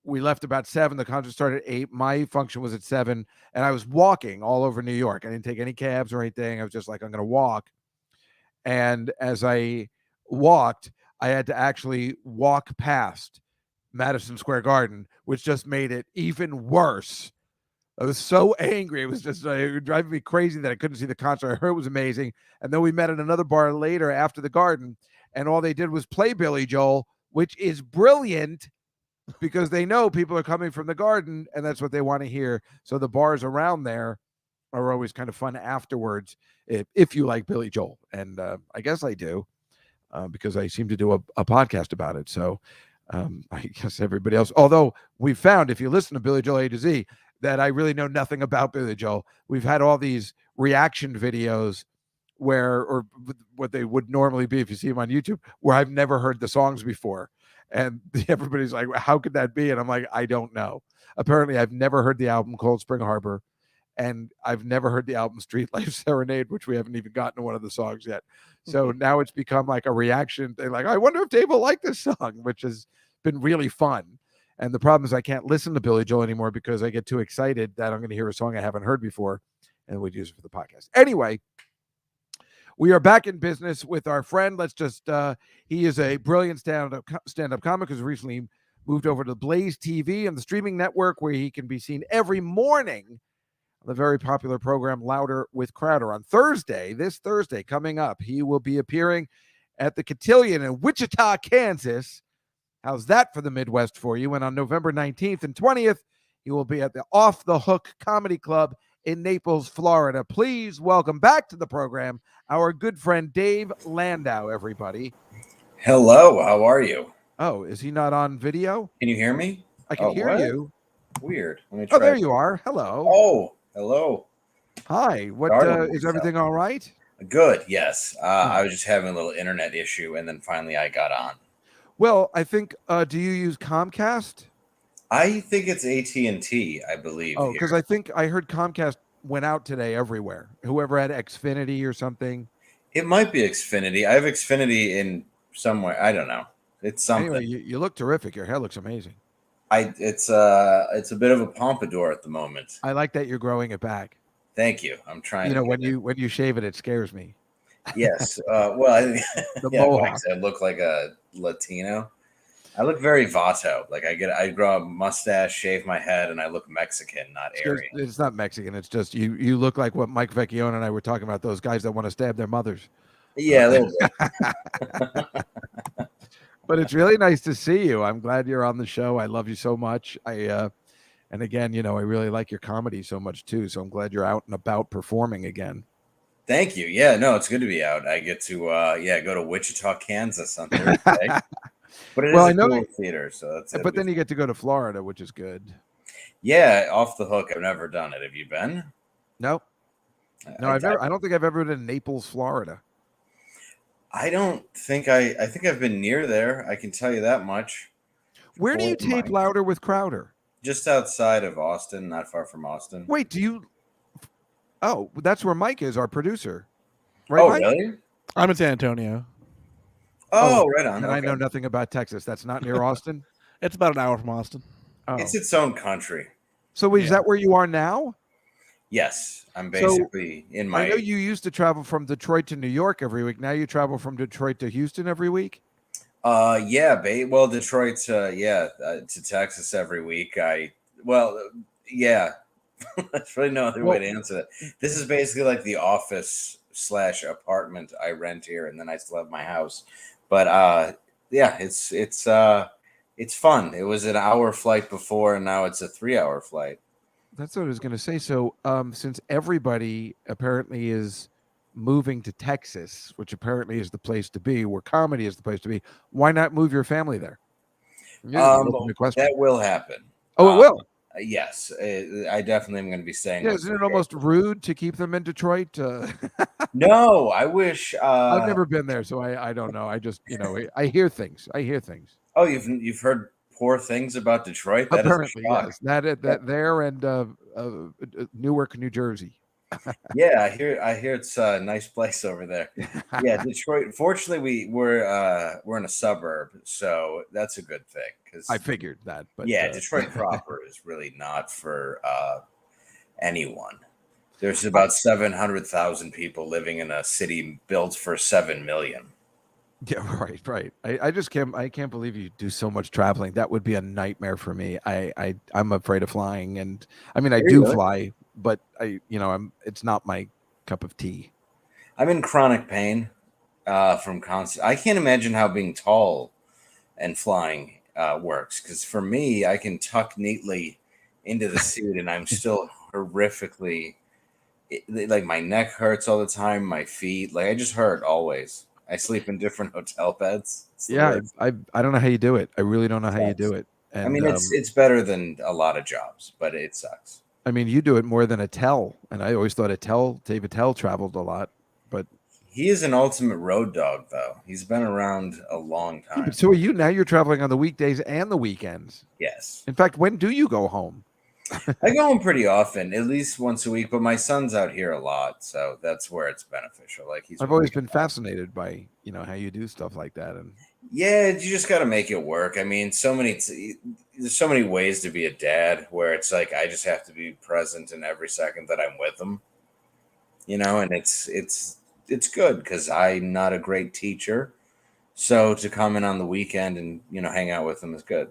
A: we left about 7. The concert started at 8. My function was at 7, and I was walking all over New York. I didn't take any cabs or anything. I was just like, I'm going to walk. And as I walked, I had to actually walk past Madison Square Garden, which just made it even worse. I was so angry. It was just it was driving me crazy that I couldn't see the concert. I heard it was amazing. And then we met at another bar later after the Garden, and all they did was play Billy Joel, which is brilliant because they know people are coming from the Garden, and that's what they want to hear. So the bars around there are always kind of fun afterwards if you like Billy Joel. And I guess I do because I seem to do a podcast about it. So I guess everybody else, although we've found if you listen to Billy Joel A to Z, that I really know nothing about Billy Joel. We've had all these reaction videos or what they would normally be if you see them on YouTube, where I've never heard the songs before. And everybody's like, how could that be? And I'm like, I don't know. Apparently, I've never heard the album Cold Spring Harbor, and I've never heard the album Street Life Serenade, which we haven't even gotten to one of the songs yet. So now it's become like a reaction thing. Like, I wonder if Dave will like this song, which has been really fun. And the problem is I can't listen to Billy Joel anymore because I get too excited that I'm going to hear a song I haven't heard before, and we'd use it for the podcast. Anyway, we are back in business with our friend. Let's just, he is a brilliant stand-up comic who's recently moved over to Blaze TV and the streaming network, where he can be seen every morning on the very popular program Louder with Crowder. On this Thursday coming up, he will be appearing at the Cotillion in Wichita, Kansas. How's that for the Midwest for you? And on November 19th and 20th, he will be at the Off the Hook Comedy Club in Naples, Florida. Please welcome back to the program our good friend Dave Landau, everybody.
Q: Hello, how are you?
A: Oh, is he not on video?
Q: Can you hear me?
A: I can hear you.
Q: Weird. Let me try.
A: Oh, there you are. Hello.
Q: Oh, hello.
A: Hi. What is everything all right?
Q: Good, yes. I was just having a little internet issue, and then finally I got on.
A: Well, I think, do you use Comcast?
Q: I think it's AT&T, I believe.
A: Oh, because I think I heard Comcast went out today everywhere. Whoever had Xfinity or something.
Q: It might be Xfinity. I have Xfinity in somewhere. I don't know. It's something.
A: Anyway, you look terrific. Your hair looks amazing.
Q: It's a bit of a pompadour at the moment.
A: I like that you're growing it back.
Q: Thank you. I'm trying.
A: You know, when you shave it, it scares me.
Q: Yes. Well, I look like a Latino. I look very Vato. Like I grow a mustache, shave my head, and I look Mexican, not Aryan.
A: It's not Mexican. It's just you look like what Mike Vecchione and I were talking about, those guys that want to stab their mothers.
Q: Yeah, a little bit.
A: But it's really nice to see you. I'm glad you're on the show. I love you so much. And again, I really like your comedy so much too. So I'm glad you're out and about performing again.
Q: Thank you. Yeah, no, it's good to be out. I get to go to Wichita, Kansas on Thursday. But it is a cool theater, so that's it.
A: But then you get to go to Florida, which is good.
Q: Yeah, Off the Hook. I've never done it. Have you been?
A: No. No, I don't think I've ever been in Naples, Florida.
Q: I don't think I think I've been near there. I can tell you that much.
A: Where do you tape Louder with Crowder?
Q: Just outside of Austin, not far from Austin.
A: Wait, Oh, that's where Mike is, our producer. Right,
Q: oh,
A: Mike?
Q: Really?
I: I'm in San Antonio.
Q: Oh, right on.
A: And I know nothing about Texas. That's not near Austin?
I: It's about an hour from Austin.
A: Oh.
Q: It's its own country.
A: So is that where you are now?
Q: Yes. I'm basically in my...
A: I know you used to travel from Detroit to New York every week. Now you travel from Detroit to Houston every week?
Q: Yeah. Well, Detroit to Texas every week. Yeah. There's really no other way to answer that. This is basically like the office / apartment I rent here, and then I still have my house. But it's fun. It was an hour flight before, and now it's a 3-hour flight.
A: That's what I was going to say. So since everybody apparently is moving to Texas, which apparently is the place to be, where comedy is the place to be, why not move your family there? Yeah,
Q: That will happen.
A: Oh, it will.
Q: Yes, I definitely am going to be staying.
A: Yeah,
Q: with
A: isn't it almost rude to keep them in Detroit?
Q: No, I wish.
A: I've never been there, so I don't know. I just I hear things.
Q: Oh, you've heard poor things about Detroit? That
A: Apparently,
Q: is a shock.
A: yes. That there and Newark, New Jersey.
Q: Yeah, I hear it's a nice place over there. Yeah, Detroit. Fortunately, we're in a suburb, so that's a good thing. Because
A: I figured that, but
Q: yeah, Detroit proper is really not for anyone. There's about 700,000 people living in a city built for 7 million.
A: Yeah, right. I just can't believe you do so much traveling. That would be a nightmare for me. I'm afraid of flying, and I mean I do fly, but it's not my cup of tea.
Q: I'm in chronic pain from constant. I can't imagine how being tall and flying works, because for me, I can tuck neatly into the seat, and I'm still horrifically like my neck hurts all the time, my feet, like I just hurt always. I sleep in different hotel beds.
A: Yeah, I don't know how you do it. I really don't know how you do it. And,
Q: I mean, it's better than a lot of jobs, but it sucks.
A: I mean, you do it more than Attell, and I always thought Dave Attell traveled a lot, but
Q: he is an ultimate road dog, though. He's been around a long time.
A: So are you? Now you're traveling on the weekdays and the weekends.
Q: Yes.
A: In fact, when do you go home?
Q: I go home pretty often, at least once a week, but my son's out here a lot, so that's where it's beneficial. Like
A: I've always been fascinated by how you do stuff like that, and
Q: yeah, you just got to make it work. I mean, there's so many ways to be a dad where it's like I just have to be present in every second that I'm with them, and it's good because I'm not a great teacher, so to come in on the weekend and hang out with them is good.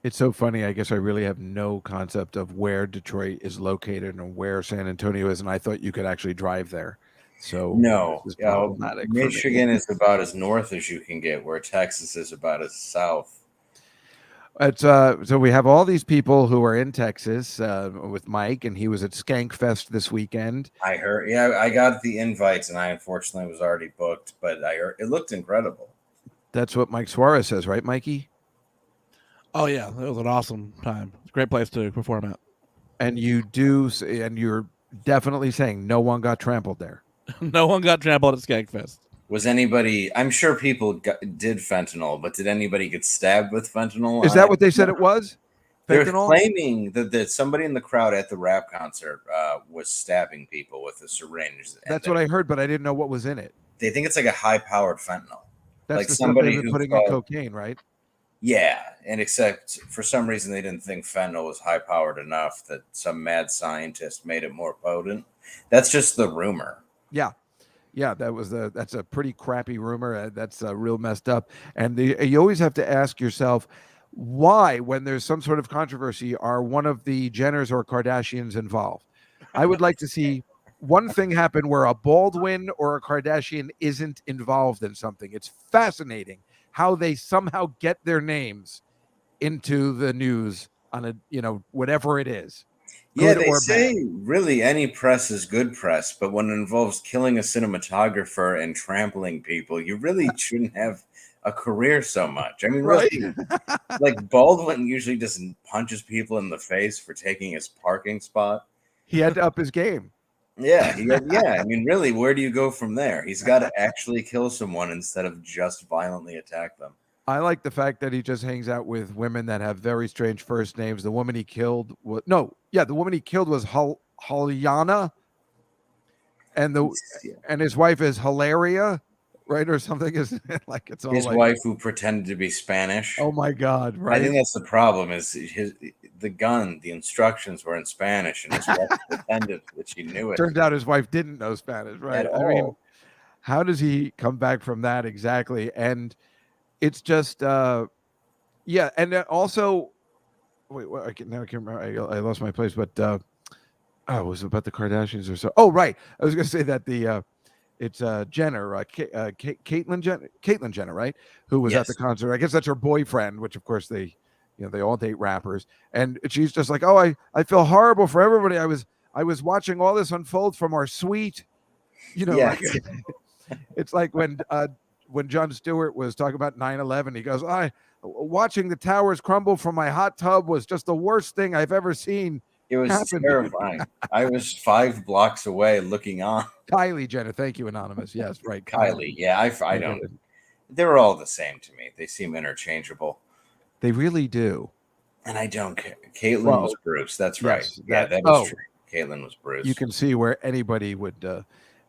A: It's so funny. I guess I really have no concept of where Detroit is located and where San Antonio is, and I thought you could actually drive there. So
Q: no,
A: this is problematic.
Q: Michigan is about as north as you can get, where Texas is about as south.
A: It's so we have all these people who are in Texas with Mike, and he was at Skankfest this weekend.
Q: I heard. Yeah, I got the invites, and I unfortunately was already booked, but I heard it looked incredible.
A: That's what Mike Suarez says, right, Mikey?
I: Oh yeah, it was an awesome time. It's a great place to perform at.
A: And you're definitely saying no one got trampled there.
I: No one got trampled at Skankfest.
Q: Was anybody? I'm sure people did fentanyl, but did anybody get stabbed with fentanyl?
A: Is that what they said it was?
Q: They're
A: Fentanyl?
Q: claiming that somebody in the crowd at the rap concert was stabbing people with a syringe.
A: That's what I heard, but I didn't know what was in it.
Q: They think it's like a high-powered fentanyl.
A: That's
Q: like
A: the
Q: somebody
A: stuff they've been
Q: who
A: putting
Q: thought,
A: in cocaine, right?
Q: Yeah, and except for some reason they didn't think fentanyl was high-powered enough that some mad scientist made it more potent. That's just the rumor.
A: Yeah, that's a pretty crappy rumor. That's real messed up. And you always have to ask yourself why, when there's some sort of controversy, are one of the Jenners or Kardashians involved? I would like to see one thing happen where a Baldwin or a Kardashian isn't involved in something. It's fascinating how they somehow get their names into the news on whatever it is.
Q: Yeah, they say really any press is good press, but when it involves killing a cinematographer and trampling people, you really shouldn't have a career so much. I mean,
A: right?
Q: Really, like Baldwin usually just punches people in the face for taking his parking spot.
A: He had to up his game.
Q: Yeah. I mean, really, where do you go from there? He's got to actually kill someone instead of just violently attack them.
A: I like the fact that he just hangs out with women that have very strange first names. The woman he killed was Halyana, and his wife is Hilaria, right, or something. Is like it's all
Q: his wife who pretended to be Spanish.
A: Oh my God! Right.
Q: I think that's the problem. Is the instructions were in Spanish, and his wife pretended that she knew it.
A: Turns out his wife didn't know Spanish, right?
Q: At all.
A: I mean, how does he come back from that exactly? And it's just, and also, wait, I can't remember. I lost my place, but it was about the Kardashians or so. Oh, right. I was going to say that it's Jenner, Caitlyn Jenner, right? Who was at the concert. I guess that's her boyfriend, which of course they all date rappers. And she's just like, oh, I feel horrible for everybody. I was watching all this unfold from our suite. You know,
Q: Yeah.
A: like it's like when Jon Stewart was talking about 9/11, he goes, watching the towers crumble from my hot tub was just the worst thing I've ever seen.
Q: It was
A: happen."
Q: terrifying. I was 5 blocks away looking on.
A: Kylie Jenner, thank you, Anonymous. Yes, right.
Q: Kylie. Yeah, I don't. They're all the same to me. They seem interchangeable.
A: They really do.
Q: And I don't care. Caitlyn was Bruce. That's right.
A: Yes,
Q: Yeah, that is true. Caitlyn was Bruce.
A: You can see where anybody would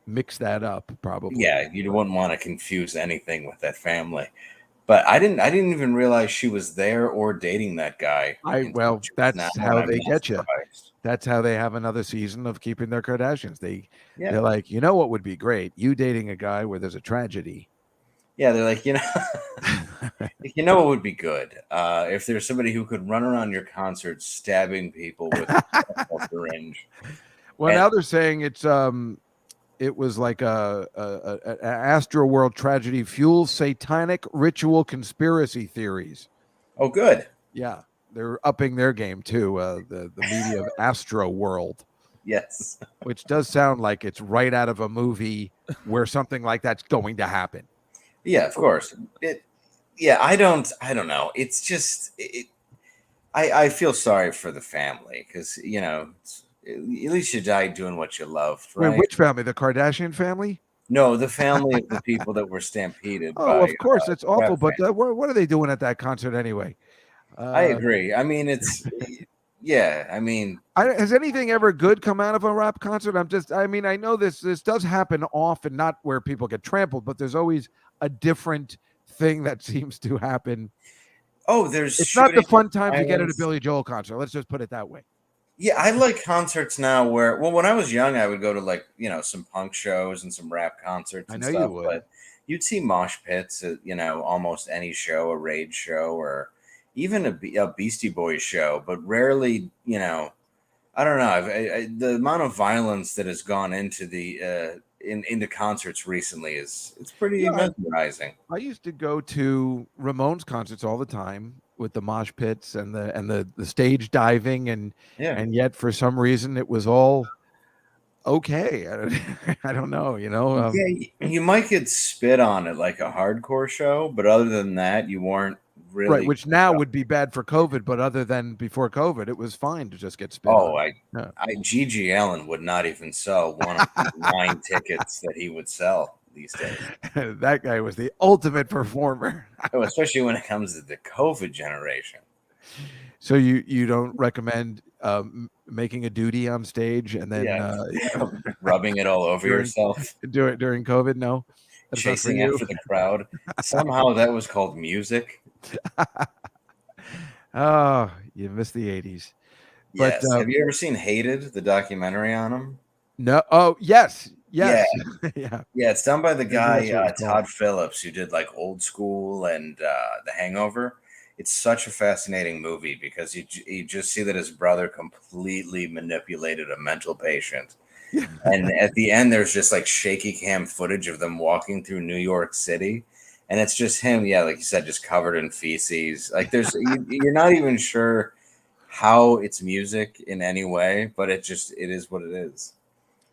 A: mix that up, probably.
Q: Yeah, you wouldn't want to confuse anything with that family. But I didn't even realize she was there or dating that guy.
A: That's how they get you. That's how they have another season of keeping their Kardashians. They're like, you know what would be great? You dating a guy where there's a tragedy.
Q: Yeah, they're like, you know what would be good? If there's somebody who could run around your concert stabbing people with a syringe.
A: Well, now they're saying it was like an Astro World tragedy fuels satanic ritual conspiracy theories.
Q: Oh, good.
A: Yeah, they're upping their game too. The media of Astro World.
Q: Yes,
A: which does sound like it's right out of a movie where something like that's going to happen.
Q: Yeah, of course. I don't know. It's just I feel sorry for the family because at least you died doing what you loved, right?
A: Wait, which family? The Kardashian family?
Q: No, the family of the people that were stampeded.
A: Oh, of course, it's awful.
Q: rap
A: But what are they doing at that concert anyway?
Q: I agree. I mean, it's I mean,
A: has anything ever good come out of a rap concert? I know this does happen often, not where people get trampled, but there's always a different thing that seems to happen.
Q: Oh,
A: it's not the fun times you get at a Billy Joel concert. Let's just put it that way.
Q: Yeah, I like concerts now where, when I was young, I would go to some punk shows and some rap concerts and
A: I know
Q: stuff.
A: you would.
Q: But you'd see mosh pits at, almost any show, a Rage show, or even a Beastie Boys show, but rarely, I don't know. The amount of violence that has gone into into concerts recently it's pretty mesmerizing.
A: I used to go to Ramones concerts all the time with the mosh pits and the stage diving and yet for some reason it was all okay. I don't know,
Q: you might get spit on at like a hardcore show, but other than that, you weren't really
A: right, which now would be bad for COVID, but other than before COVID, it was fine to just get spit on.
Q: Gigi Allen would not even sell one of the 9 tickets that he would sell these days.
A: That guy was the ultimate performer.
Q: Especially when it comes to the COVID generation.
A: So you don't recommend making a duty on stage and then
Q: rubbing it all over yourself?
A: Do it during COVID? No. That's
Q: chasing after the crowd. Somehow that was called music.
A: Oh, you missed the 80s.
Q: Yes. Have you ever seen Hated, the documentary on him?
A: No. Oh, yes.
Q: Yeah.
A: Yeah.
Q: Yeah, it's done by the guy Todd Phillips, who did like Old School and The Hangover. It's such a fascinating movie because you just see that his brother completely manipulated a mental patient. And at the end, there's just like shaky cam footage of them walking through New York City. And it's just him, like you said, just covered in feces. Like you're not even sure how it's music in any way, but it is what it is.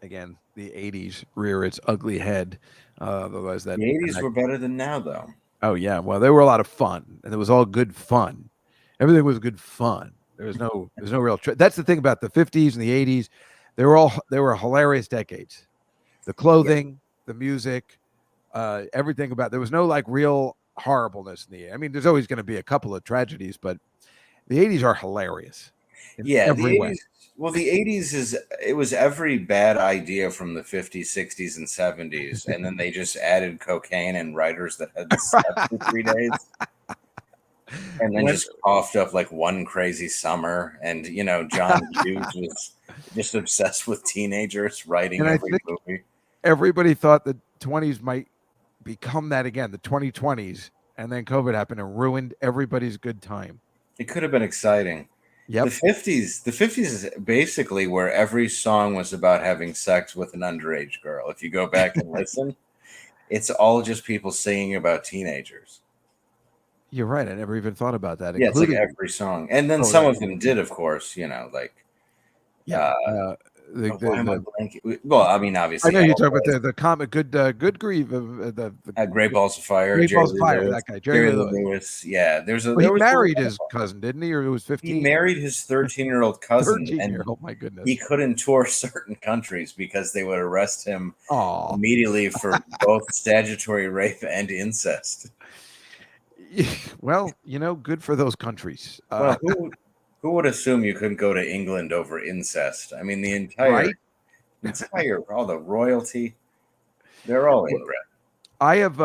A: Again, the 80s rear its ugly head. Otherwise,
Q: the 80s were better than now, though.
A: Oh yeah, well, they were a lot of fun, and it was all good fun. Everything was good fun. There's no real. That's the thing about the 50s and the 80s. They were hilarious decades. The clothing, the music, everything about. There was no like real horribleness in the. I mean, there's always going to be a couple of tragedies, but the 80s are hilarious.
Q: Every way. Well, the 80s was every bad idea from the 50s, 60s, and 70s, and then they just added cocaine and writers that had slept for 3 days, and then just coughed up like One Crazy Summer, and John Hughes was just obsessed with teenagers writing every movie.
A: Everybody thought the 20s might become that again, the 2020s, and then COVID happened and ruined everybody's good time.
Q: It could have been exciting.
A: Yep.
Q: The 50s is basically where every song was about having sex with an underage girl. If you go back and listen, it's all just people singing about teenagers.
A: You're right. I never even thought about that.
Q: Yeah, it's like every song. And then some of them did, of course, Why am I blanking? Well, I mean, obviously,
A: I know you talk about the comic Good Grief of the
Q: Great Balls of Fire.
A: Great Balls of
Q: Jerry
A: Fire.
Q: Lewis,
A: That guy,
Q: Jerry
A: Jerry Lewis.
Q: Lewis. Yeah, there
A: He
Q: was
A: married his cousin, didn't he? Or he was 15.
Q: He married his 13-year-old cousin,
A: 13-year-old. My goodness.
Q: He couldn't tour certain countries because they would arrest him
A: Aw.
Q: immediately for both statutory rape and incest.
A: Well, good for those countries.
Q: Well, who would assume you couldn't go to England over incest? I mean, the entire all the royalty, they're all inbred.
A: I have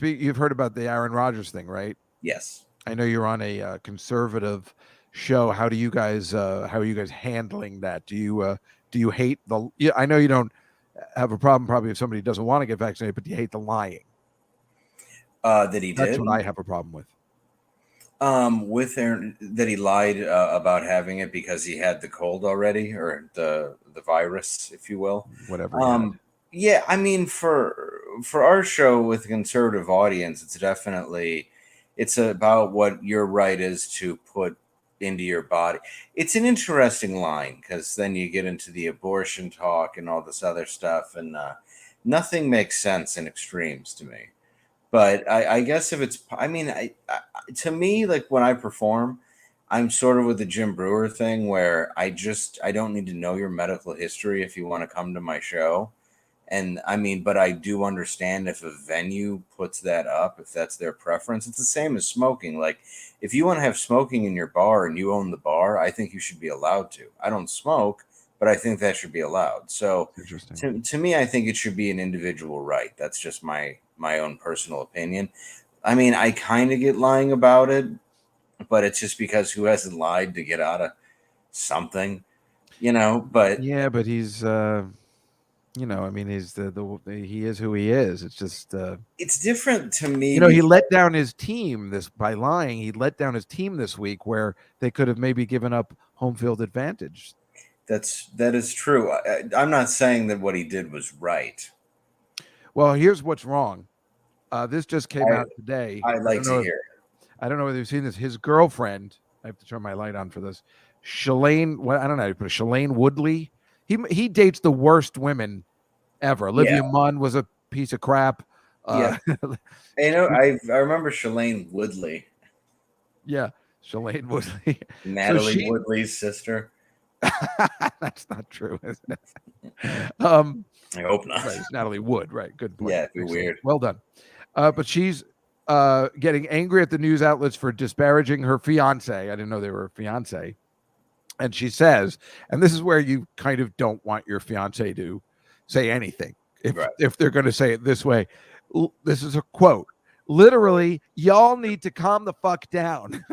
A: you've heard about the Aaron Rodgers thing, right?
Q: Yes.
A: I know you're on a conservative show. How are you guys handling that? Do you hate I know you don't have a problem probably if somebody doesn't want to get vaccinated, but do you hate the lying?
Q: That he did.
A: That's what I have a problem with.
Q: With Aaron, that he lied about having it because he had the cold already, or the virus, if you will.
A: Whatever.
Q: Yeah, I mean, for our show with a conservative audience, it's about what your right is to put into your body. It's an interesting line because then you get into the abortion talk and all this other stuff, and nothing makes sense in extremes to me. But I guess if it's, I mean, to me, like when I perform, I'm sort of with the Jim Brewer thing where I don't need to know your medical history if you want to come to my show. And I mean, but I do understand if a venue puts that up, if that's their preference. It's the same as smoking. Like if you want to have smoking in your bar and you own the bar, I think you should be allowed to. I don't smoke, but I think that should be allowed. So to me, I think it should be an individual right. That's just my own personal opinion. I mean, I kind of get lying about it, but it's just because who hasn't lied to get out of something, but
A: yeah, but he's I mean, he's he is who he is. It's just
Q: it's different to me.
A: He let down his team by lying. He let down his team this week where they could have maybe given up home field advantage.
Q: That is true. I'm not saying that what he did was right.
A: Well, here's what's wrong. This just came out today.
Q: I'd like to hear it.
A: I don't know whether you've seen this. His girlfriend, I have to turn my light on for this. Shalane, I don't know how you put it, Shalane Woodley. He dates the worst women ever. Olivia Munn was a piece of crap.
Q: Yeah. I remember Shalane Woodley.
A: Yeah, Shalane Woodley.
Q: Natalie Woodley's sister.
A: That's not true, is it?
Q: I hope not.
A: Right, it's Natalie Wood, right? Good point.
Q: Yeah, it'd be weird.
A: Well done. But she's getting angry at the news outlets for disparaging her fiance. I didn't know they were a fiance. And she says, and this is where you kind of don't want your fiance to say anything if they're going to say it this way. This is a quote. Literally, y'all need to calm the fuck down.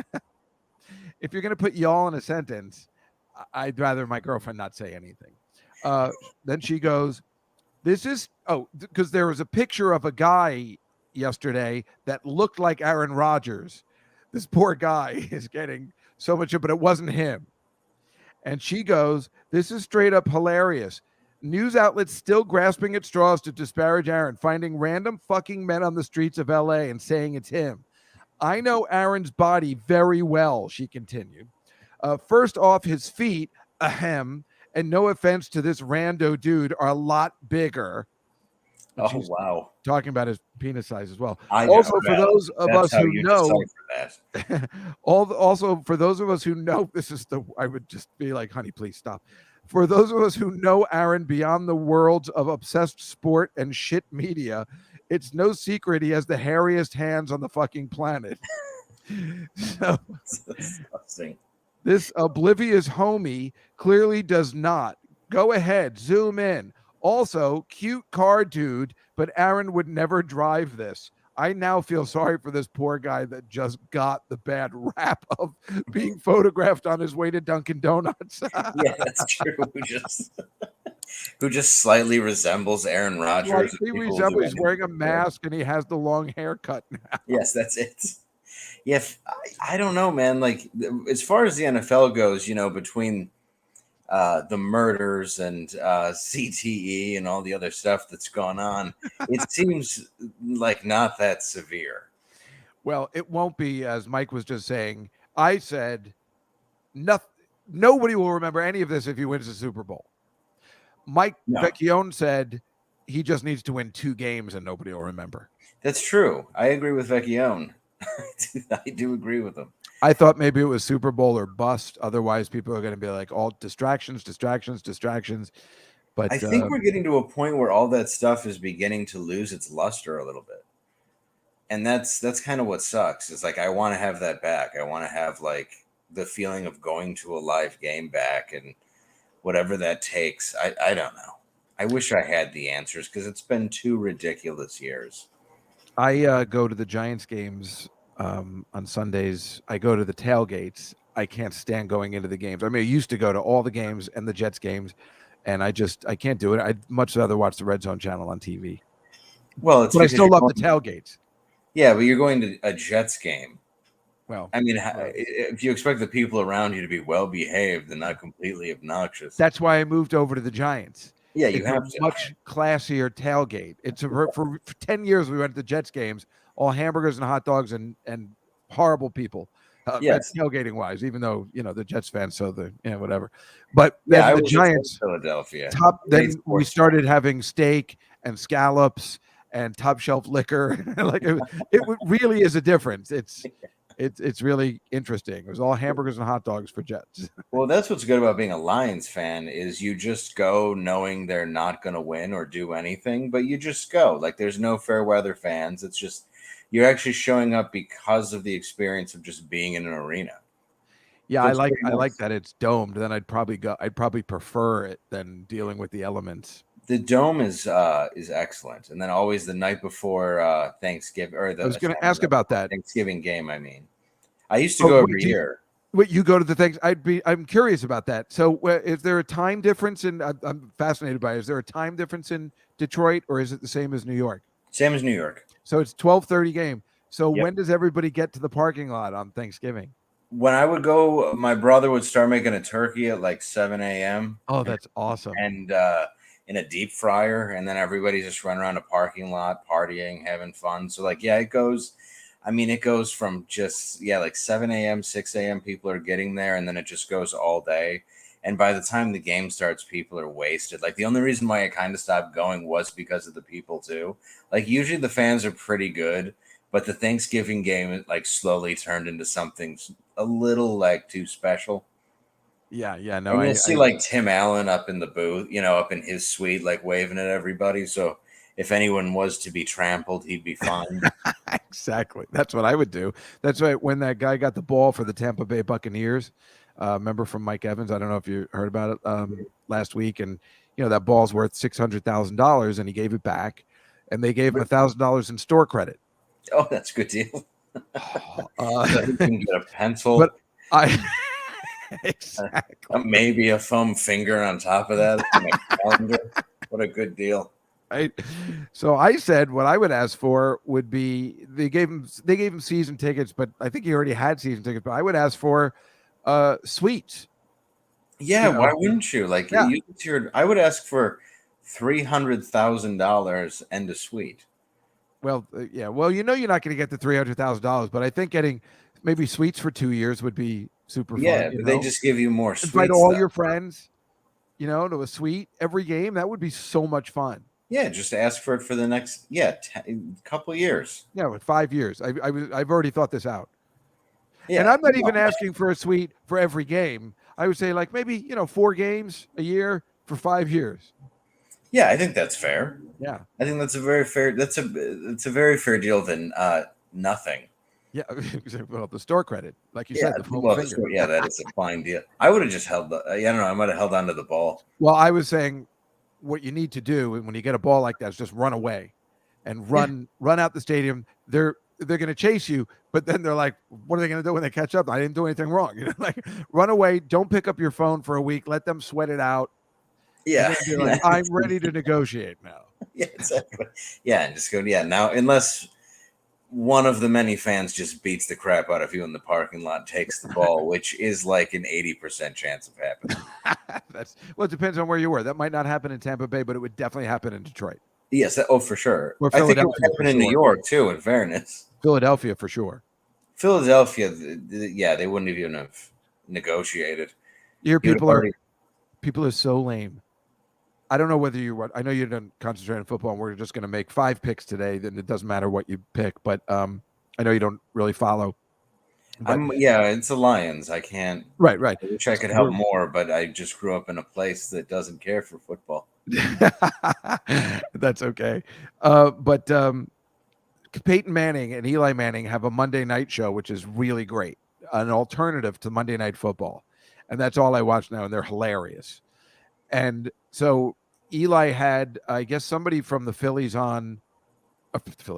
A: If you're going to put y'all in a sentence, I'd rather my girlfriend not say anything. Then she goes, because there was a picture of a guy yesterday that looked like Aaron Rodgers. This poor guy is getting so much, but it wasn't him. And she goes, this is straight up hilarious. News outlets still grasping at straws to disparage Aaron, finding random fucking men on the streets of LA and saying it's him. I know Aaron's body very well, she continued. First off, his feet, ahem, and no offense to this rando dude, are a lot bigger.
Q: Oh, wow.
A: Talking about his penis size as well.
Q: Also,
A: for those of us who know,
Q: that.
A: Also for those of us who know, I would just be like, honey, please stop. For those of us who know Aaron beyond the worlds of obsessed sport and shit media, it's no secret he has the hairiest hands on the fucking planet. So, this oblivious homie clearly does not. Go ahead, zoom in. Also, cute car dude, but Aaron would never drive this. I now feel sorry for this poor guy that just got the bad rap of being photographed on his way to Dunkin' Donuts.
Q: Yeah, that's true. Who just slightly resembles Aaron Rodgers.
A: He's wearing a mask and he has the long haircut now.
Q: Yes, that's it. Yeah, I don't know, man. Like, as far as the NFL goes, between the murders and CTE and all the other stuff that's gone on, it seems like not that severe.
A: Well, it won't be, as Mike was just saying. I said, nobody will remember any of this if he wins the Super Bowl. Mike
Q: No.
A: Vecchione said he just needs to win 2 games and nobody will remember.
Q: That's true. I agree with Vecchione. I do agree with him.
A: I thought maybe it was Super Bowl or bust. Otherwise, people are going to be like all distractions. But
Q: I think we're getting to a point where all that stuff is beginning to lose its luster a little bit. And that's kind of what sucks. It's like I want to have that back. I want to have like the feeling of going to a live game back and whatever that takes. I don't know. I wish I had the answers because it's been 2 ridiculous years.
A: I go to the Giants games on Sundays. I go to the tailgates. I can't stand going into the games. I mean, I used to go to all the games and the Jets games, and I can't do it. I'd much rather watch the Red Zone channel on TV.
Q: Well,
A: but I still love the tailgates.
Q: Yeah, but you're going to a Jets game.
A: Well,
Q: I mean, if you expect the people around you to be well behaved and not completely obnoxious,
A: that's why I moved over to the Giants.
Q: Yeah, you
A: it's
Q: have
A: a much classier tailgate. It's for 10 years we went to the Jets games, all hamburgers and hot dogs and horrible people.
Q: Yes.
A: Tailgating wise, even though the Jets fans, so whatever. But
Q: yeah,
A: then
Q: I
A: the
Q: was
A: Giants,
Q: in Philadelphia.
A: then we started having steak and scallops and top shelf liquor. Like it really is a difference. It's really interesting. It was all hamburgers and hot dogs for Jets.
Q: Well, that's what's good about being a Lions fan is you just go knowing they're not going to win or do anything, but you just go. Like there's no fair weather fans. It's just you're actually showing up because of the experience of just being in an arena.
A: Yeah,
Q: So
A: I
Q: it's
A: like that it's domed. Then I'd probably prefer it than dealing with the elements.
Q: The dome is excellent, and then always the night before Thanksgiving or
A: I was going to ask about that
Q: Thanksgiving game. I mean, I used to go every year.
A: Wait, you go to the things? I'm curious about that. So, is there a time difference in? I'm fascinated by it. Is there a time difference in Detroit, or is it the same as New York?
Q: Same as New York.
A: So it's 12:30 game. So
Q: Yep.
A: when does everybody get to the parking lot on Thanksgiving?
Q: When I would go, my brother would start making a turkey at like 7 a.m.
A: Oh, that's awesome.
Q: And in a deep fryer, and then everybody just run around a parking lot, partying, having fun. So like, yeah, it goes from just, like 7 a.m., 6 a.m. people are getting there, and then it just goes all day. And by the time the game starts, people are wasted. Like the only reason why I kind of stopped going was because of the people too. Like usually the fans are pretty good, but the Thanksgiving game like slowly turned into something a little like too special.
A: Yeah, no.
Q: And you'll see like Tim Allen up in the booth, up in his suite, like waving at everybody. So if anyone was to be trampled, he'd be fine.
A: Exactly. That's what I would do. That's why when that guy got the ball for the Tampa Bay Buccaneers, remember from Mike Evans, I don't know if you heard about it last week, and that ball's worth $600,000 and he gave it back, and they gave him $1,000 in store credit.
Q: Oh, that's a good deal. So he can get a pencil.
A: But exactly.
Q: Maybe a foam finger on top of that. What a good deal.
A: Right. So I said what I would ask for would be they gave him season tickets, but I think he already had season tickets. But I would ask for suites.
Q: Yeah, why wouldn't you? Like I would ask for $300,000 and a suite.
A: Well, yeah. Well, you're not going to get the $300,000, but I think getting maybe suites for 2 years would be super fun.
Q: Yeah, but they just give you more suites.
A: Invite all your friends, to a suite every game. That would be so much fun.
Q: Yeah, just ask for it for the next couple years.
A: Yeah, with 5 years. I've already thought this out.
Q: Yeah,
A: and I'm not even asking for a suite for every game. I would say like maybe 4 games a year for 5 years.
Q: Yeah, I think that's fair.
A: Yeah,
Q: I think that's a very fair. It's a very fair deal than nothing.
A: Yeah, well, the store credit, like you said, the foam finger.
Q: That is a fine deal. I would have just held. I don't know. I might have held onto the ball.
A: Well, I was saying, what you need to do when you get a ball like that is just run away, and run out the stadium. They're going to chase you, but then they're like, what are they going to do when they catch up? I didn't do anything wrong. Like run away. Don't pick up your phone for a week. Let them sweat it out.
Q: Yeah,
A: be like, I'm ready to negotiate now.
Q: Yeah, exactly. Yeah, and just go. Yeah, now unless one of the many fans just beats the crap out of you in the parking lot, takes the ball, which is like an 80% chance of happening.
A: It depends on where you were. That might not happen in Tampa Bay, but it would definitely happen in Detroit.
Q: Yes, for sure.
A: Or
Q: I think it would happen in New York too. In fairness,
A: Philadelphia for sure.
Q: Philadelphia, they wouldn't even have negotiated.
A: People are so lame. I don't know whether I know you don't concentrate on football, and we're just going to make 5 picks today. Then it doesn't matter what you pick, but I know you don't really follow. But,
Q: it's the Lions. I can't.
A: Right.
Q: I wish I could help more, but I just grew up in a place that doesn't care for football.
A: That's okay. But Peyton Manning and Eli Manning have a Monday night show, which is really great, an alternative to Monday Night Football, and that's all I watch now, and they're hilarious. And so Eli had, I guess, somebody from the Phillies on.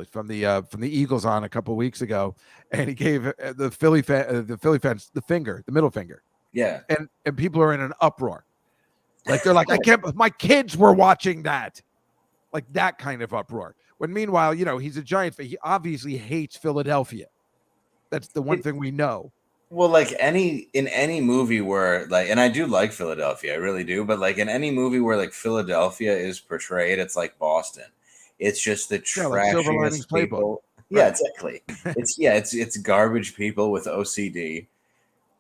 A: From the Eagles on a couple weeks ago, and he gave the Philly fans the middle finger.
Q: Yeah,
A: and people are in an uproar, like they're like, I can't. My kids were watching that, like that kind of uproar. When meanwhile, he's a Giant fan. He obviously hates Philadelphia. That's the one thing we know.
Q: Well, like in any movie where and I do like Philadelphia, I really do, but like in any movie where like Philadelphia is portrayed, it's like Boston. It's just the trashiest people. Yeah, exactly. It's garbage people with OCD.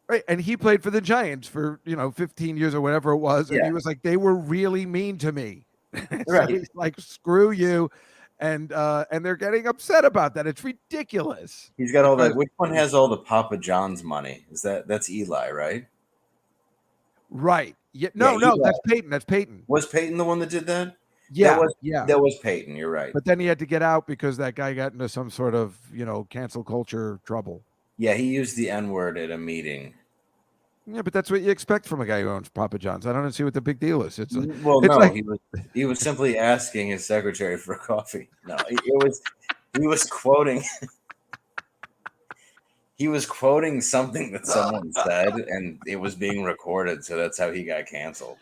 A: Right, and he played for the Giants for 15 years or whatever it was, and he was like, they were really mean to me. So he's like, screw you, and they're getting upset about that. It's ridiculous.
Q: He's got all that. Which one has all the Papa John's money? That's Eli, right?
A: Right. Yeah. No, that's Peyton. That's Peyton.
Q: Was Peyton the one that did that?
A: Yeah,
Q: that was Peyton. You're right.
A: But then he had to get out because that guy got into some sort of cancel culture trouble.
Q: Yeah, he used the N-word at a meeting.
A: Yeah, but that's what you expect from a guy who owns Papa John's. I don't see what the big deal is.
Q: He was simply asking his secretary for coffee. No, he was quoting. He was quoting something that someone said, and it was being recorded, so that's how he got canceled.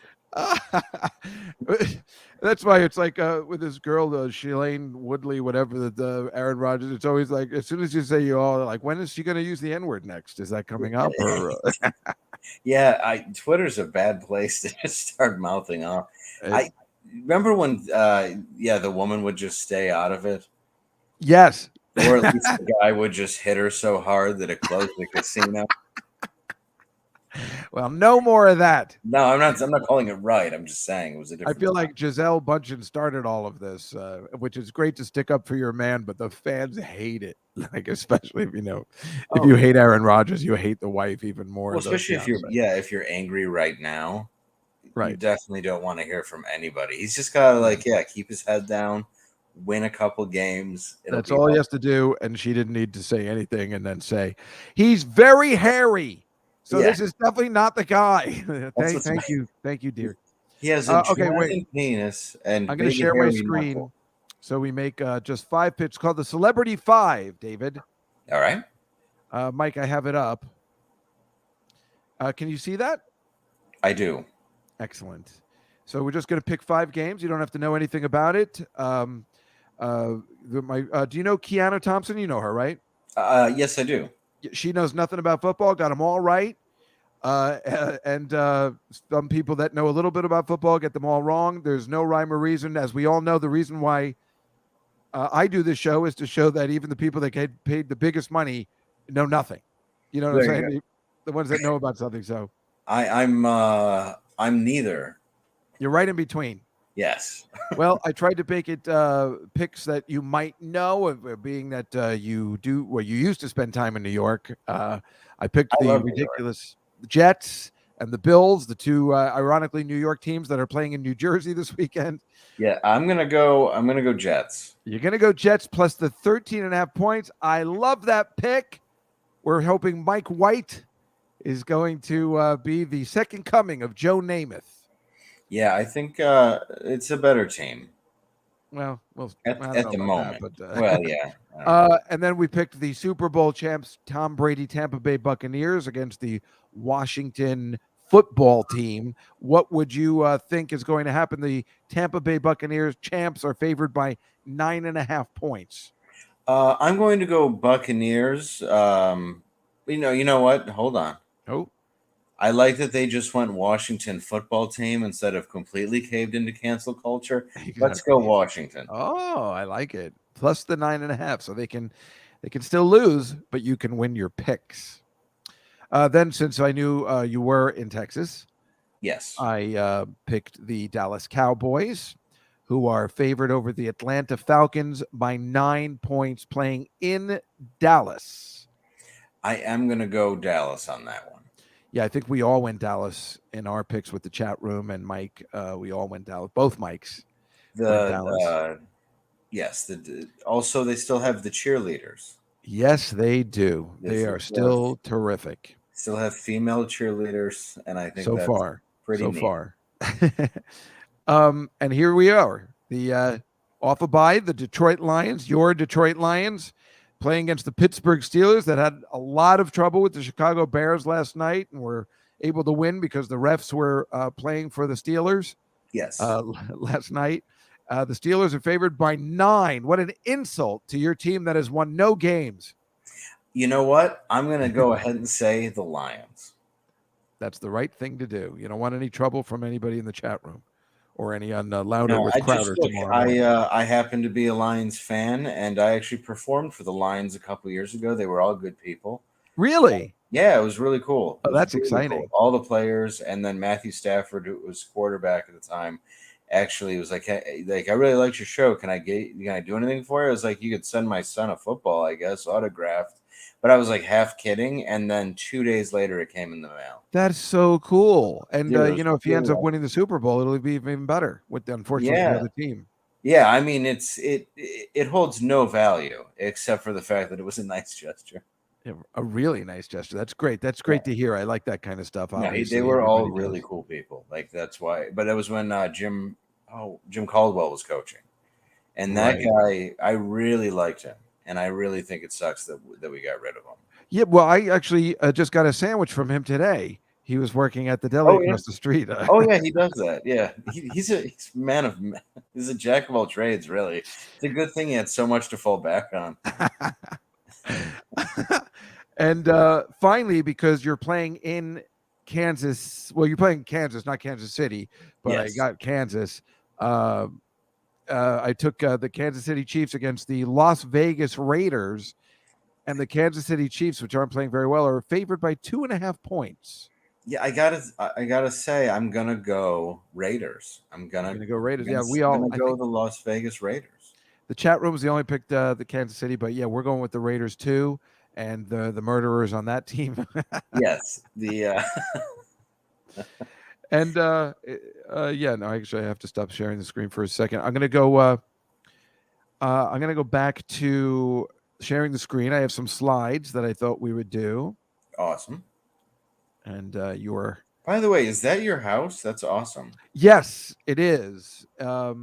A: That's why it's like with this girl, Shailene Woodley, whatever, the Aaron Rodgers. It's always like as soon as you say you all like, when is she going to use the N-word next? Is that coming up? Or
Q: yeah, Twitter's a bad place to just start mouthing off. I remember when the woman would just stay out of it.
A: Yes,
Q: or at least the guy would just hit her so hard that it closed the casino.
A: Well, no more of that.
Q: No, I'm not calling it right. I'm just saying it was a different.
A: I feel
Q: time.
A: like Giselle Bundchen started all of this, which is great to stick up for your man, but the fans hate it. Like, especially if you hate Aaron Rodgers, you hate the wife even more.
Q: Well, especially if you're angry right now, right? You definitely don't want to hear from anybody. He's just gotta keep his head down, win a couple games.
A: That's all he has to do. And she didn't need to say anything, and then say he's very hairy. So this is definitely not the guy. Thank you, dear.
Q: He has a giant penis, and
A: I'm going to share my screen. Muscle. So we make just 5 picks called the Celebrity 5, David.
Q: All right.
A: Mike, I have it up. Can you see that?
Q: I do.
A: Excellent. So we're just going to pick 5 games. You don't have to know anything about it. Do you know Keanu Thompson? You know her, right?
Q: Yes, I do.
A: She knows nothing about football, got them all right. And some people that know a little bit about football get them all wrong. There's no rhyme or reason. As we all know, the reason why I do this show is to show that even the people that get paid the biggest money know nothing. You know what I'm saying? The ones that know about something. So
Q: I'm neither.
A: You're right in between.
Q: Yes.
A: Well, I tried to make it picks that you might know, being that you used to spend time in New York. I picked the ridiculous Jets and the Bills, the two ironically New York teams that are playing in New Jersey this weekend.
Q: Yeah, I'm gonna go Jets.
A: You're gonna go Jets plus the 13.5 points. I love that pick. We're hoping Mike White is going to be the second coming of Joe Namath.
Q: Yeah, I think it's a better team.
A: Well,
Q: at the moment.
A: That,
Q: well, yeah.
A: And then we picked the Super Bowl champs, Tom Brady, Tampa Bay Buccaneers against the Washington football team. What would you think is going to happen? The Tampa Bay Buccaneers champs are favored by 9.5 points.
Q: I'm going to go Buccaneers. You know what? Hold on.
A: Oh.
Q: I like that they just went Washington football team instead of completely caved into cancel culture. Let's go Washington.
A: Oh, I like it. Plus the 9.5, so they can still lose, but you can win your picks. Then, since I knew you were in Texas,
Q: Yes.
A: I picked the Dallas Cowboys, who are favored over the Atlanta Falcons by 9 points, playing in Dallas.
Q: I am going to go Dallas on that one.
A: Yeah, I think we all went Dallas in our picks with the chat room, and Mike, we all went Dallas. Both Mikes went Dallas.
Q: Yes. Also, they still have the cheerleaders.
A: Yes, they do. They are still terrific.
Q: Still have female cheerleaders, and I think
A: so
Q: that's
A: far,
Q: pretty
A: so
Q: neat.
A: far. And here we are, the off a bye, the Detroit Lions, your Detroit Lions, playing against the Pittsburgh Steelers that had a lot of trouble with the Chicago Bears last night and were able to win because the refs were playing for the Steelers.
Q: Yes,
A: last night. The Steelers are favored by 9. What an insult to your team that has won no games.
Q: You know what? I'm going to go ahead and say the Lions.
A: That's the right thing to do. You don't want any trouble from anybody in the chat room or any on Louder with Crowder tomorrow.
Q: I happen to be a Lions fan, and I actually performed for the Lions a couple years ago. They were all good people.
A: Really?
Q: Yeah, it was really cool.
A: Oh, that's
Q: really
A: exciting.
Q: Cool. All the players, and then Matthew Stafford, who was quarterback at the time, actually was like, hey, I really liked your show. Can I do anything for you? I was like, you could send my son a football, I guess, autographed. But I was like half kidding, and then 2 days later, it came in the mail.
A: That's so cool. And
Q: Yeah,
A: if he ends up winning the Super Bowl, it'll be even better with the unfortunately the other team.
Q: Yeah, I mean, it holds no value except for the fact that it was a nice gesture.
A: Yeah, a really nice gesture. That's great. That's great to hear. I like that kind of stuff.
Q: Yeah, they were all really cool people. Like that's why. But it was when Jim Caldwell was coaching, and that guy, I really liked him, and I really think it sucks that we got rid of him.
A: Yeah, well, I actually just got a sandwich from him today. He was working at the deli across the street.
Q: Oh yeah, he does that. Yeah, he's a he's a jack of all trades. Really, it's a good thing he had so much to fall back on.
A: And finally, because you're playing in Kansas, well, you're playing Kansas, not Kansas City, but I got Kansas. I took the Kansas City Chiefs against the Las Vegas Raiders, and the Kansas City Chiefs, which aren't playing very well, are favored by 2.5 points.
Q: Yeah, I gotta say, I'm gonna go Raiders. I'm gonna
A: go Raiders.
Q: I'm gonna go the Las Vegas Raiders.
A: The chat room's the only picked the Kansas City, but yeah, we're going with the Raiders too, and the murderers on that team.
Q: Yes, the
A: and yeah, no, actually, I have to stop sharing the screen for a second. I'm gonna go. I'm gonna go back to sharing the screen. I have some slides that I thought we would do.
Q: Awesome.
A: And your.
Q: By the way, is that your house? That's awesome.
A: Yes, it is. Yeah,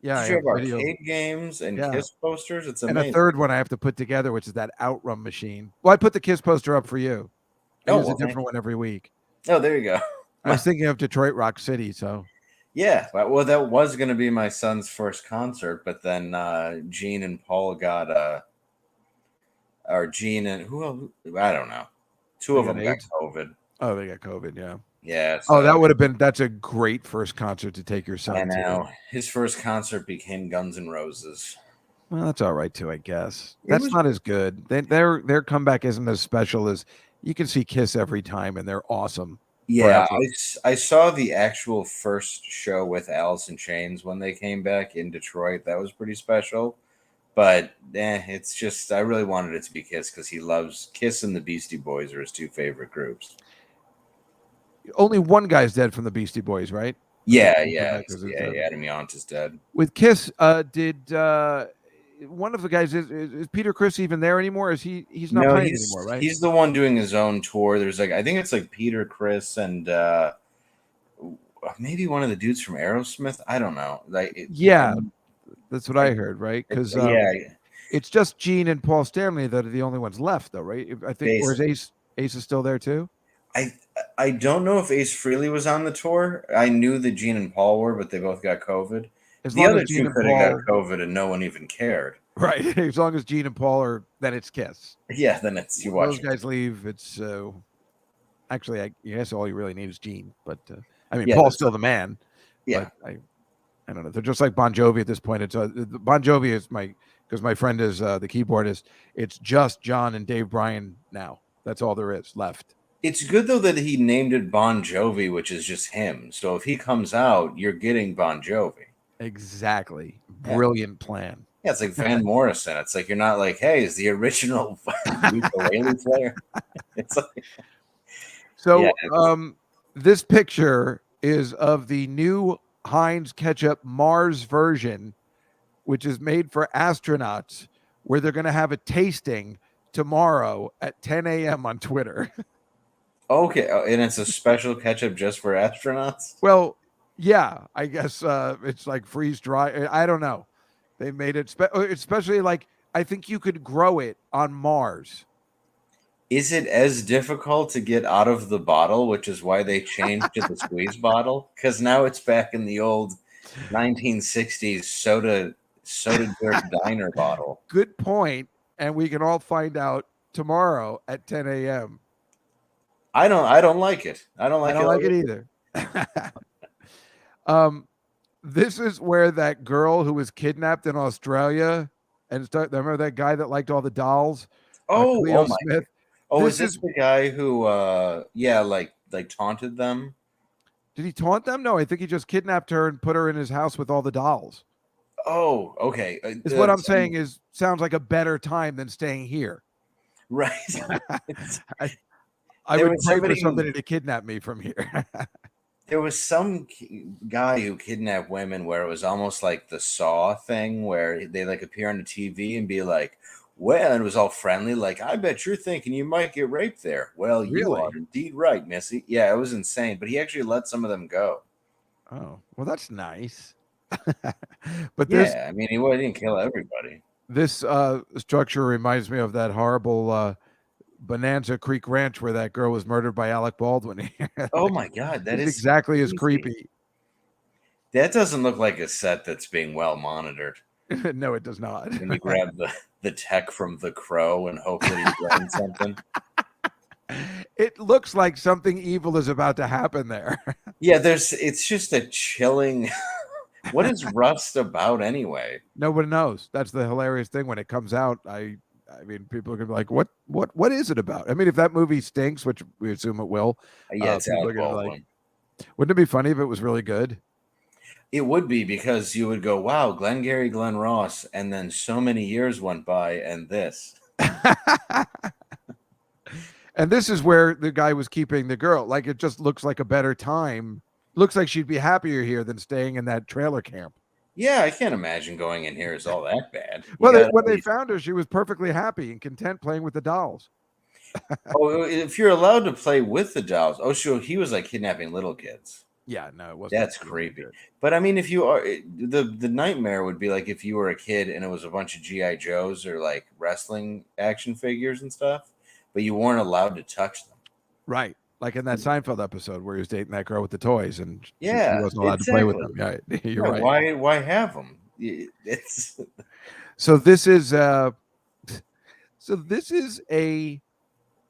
Q: you have arcade games and Kiss posters. It's amazing.
A: And a third one I have to put together, which is that Outrun machine. Well, I put the Kiss poster up for you. I use a different one every week.
Q: Oh, there you go.
A: I was thinking of Detroit Rock City, so.
Q: Yeah, well, that was going to be my son's first concert, but then Gene and Paul got or Gene and who I don't know. Two of them got COVID.
A: Oh, they got COVID, yeah.
Q: Yeah.
A: So that would have been. That's a great first concert to take your son to.
Q: I know. His first concert became Guns N' Roses.
A: Well, that's all right too, I guess. That's not as good. Their comeback isn't as special as you can see Kiss every time, and they're awesome.
Q: Yeah, I saw the actual first show with Alice in Chains when they came back in Detroit. That was pretty special. But it's just I really wanted it to be Kiss because he loves Kiss and the Beastie Boys are his two favorite groups.
A: Only one guy's dead from the Beastie Boys, right?
Q: Yeah. Adam Yaunt is dead.
A: With Kiss, did one of the guys is Peter Criss even there anymore? Is he's not playing anymore, right?
Q: He's the one doing his own tour. There's I think it's like Peter Criss and maybe one of the dudes from Aerosmith. I don't know.
A: That's what I heard, right? Because it's just Gene and Paul Stanley that are the only ones left, though, right? I think, or is Ace is still there too?
Q: I don't know if Ace Frehley was on the tour. I knew that Gene and Paul were, but they both got COVID. The other two could have got COVID and no one even cared.
A: Right. As long as Gene and Paul are, then it's Kiss.
Q: Yeah, then it's you watch.
A: Those guys leave. It's actually, I guess all you really need is Gene, but I mean, Paul's still the man.
Q: Yeah,
A: I don't know. They're just like Bon Jovi at this point. It's Bon Jovi is because my friend is the keyboardist. It's just John and Dave Bryan now. That's all there is left.
Q: It's good though that he named it Bon Jovi, which is just him. So if he comes out, you're getting Bon Jovi.
A: Exactly. Brilliant plan.
Q: Yeah, it's like Van Morrison. It's like you're not like, hey, is the original ukulele player? It's like
A: So
Q: yeah,
A: this picture is of the new Heinz ketchup Mars version, which is made for astronauts, where they're going to have a tasting tomorrow at 10 a.m. on Twitter.
Q: okay, and it's a special ketchup just for astronauts.
A: Well, yeah, I guess it's like freeze dry. I don't know. They made it especially like I think you could grow it on Mars.
Q: Is it as difficult to get out of the bottle, which is why they changed to the squeeze bottle? Because now it's back in the old 1960s soda jerk diner bottle.
A: Good point, and we can all find out tomorrow at 10 a.m.
Q: I don't like it. I don't like
A: it either. This is where that girl who was kidnapped in Australia and remember that guy that liked all the dolls? Cleo
Q: my
A: Smith.
Q: Oh, is this the guy who like taunted them?
A: Did he taunt them? No, I think he just kidnapped her and put her in his house with all the dolls.
Q: Oh, okay.
A: Is what I'm saying is sounds like a better time than staying here.
Q: Right.
A: I would pray for somebody to kidnap me from here.
Q: There was some guy who kidnapped women where it was almost like the Saw thing where they like appear on the TV and be like, well, and it was all friendly. Like, I bet you're thinking you might get raped there. Well, you are indeed right, Missy. Yeah, it was insane. But he actually let some of them go.
A: Oh, well, that's nice. But this,
Q: yeah, I mean, he didn't kill everybody.
A: This structure reminds me of that horrible Bonanza Creek Ranch where that girl was murdered by Alec Baldwin.
Q: Oh my God, that is
A: exactly as creepy.
Q: That doesn't look like a set that's being well monitored.
A: No, it does not.
Q: When you grab the tech from The Crow and hopefully you learn something.
A: It looks like something evil is about to happen there.
Q: Yeah, it's just a chilling. What is Rust about anyway?
A: Nobody knows. That's the hilarious thing when it comes out. I mean, people are gonna be like, "What is it about?" I mean, if that movie stinks, which we assume it will,
Q: yeah, it's
A: people are gonna like. Wouldn't it be funny if it was really good?
Q: It would be because you would go, "Wow, Glengarry Glen Ross," and then so many years went by, and this.
A: And this is where the guy was keeping the girl. Like, it just looks like a better time. Looks like she'd be happier here than staying in that trailer camp.
Q: Yeah, I can't imagine going in here is all that bad.
A: Well, when they found her, she was perfectly happy and content playing with the dolls.
Q: Oh, if you're allowed to play with the dolls. Oh, sure. He was like kidnapping little kids.
A: Yeah, no, it wasn't.
Q: That's creepy. But I mean, if you are the nightmare would be like if you were a kid and it was a bunch of GI Joes or like wrestling action figures and stuff, but you weren't allowed to touch them.
A: Right. Like in that Seinfeld episode where he was dating that girl with the toys and he wasn't allowed to play with them. Yeah, you're right.
Q: Why have them? It's
A: so this is a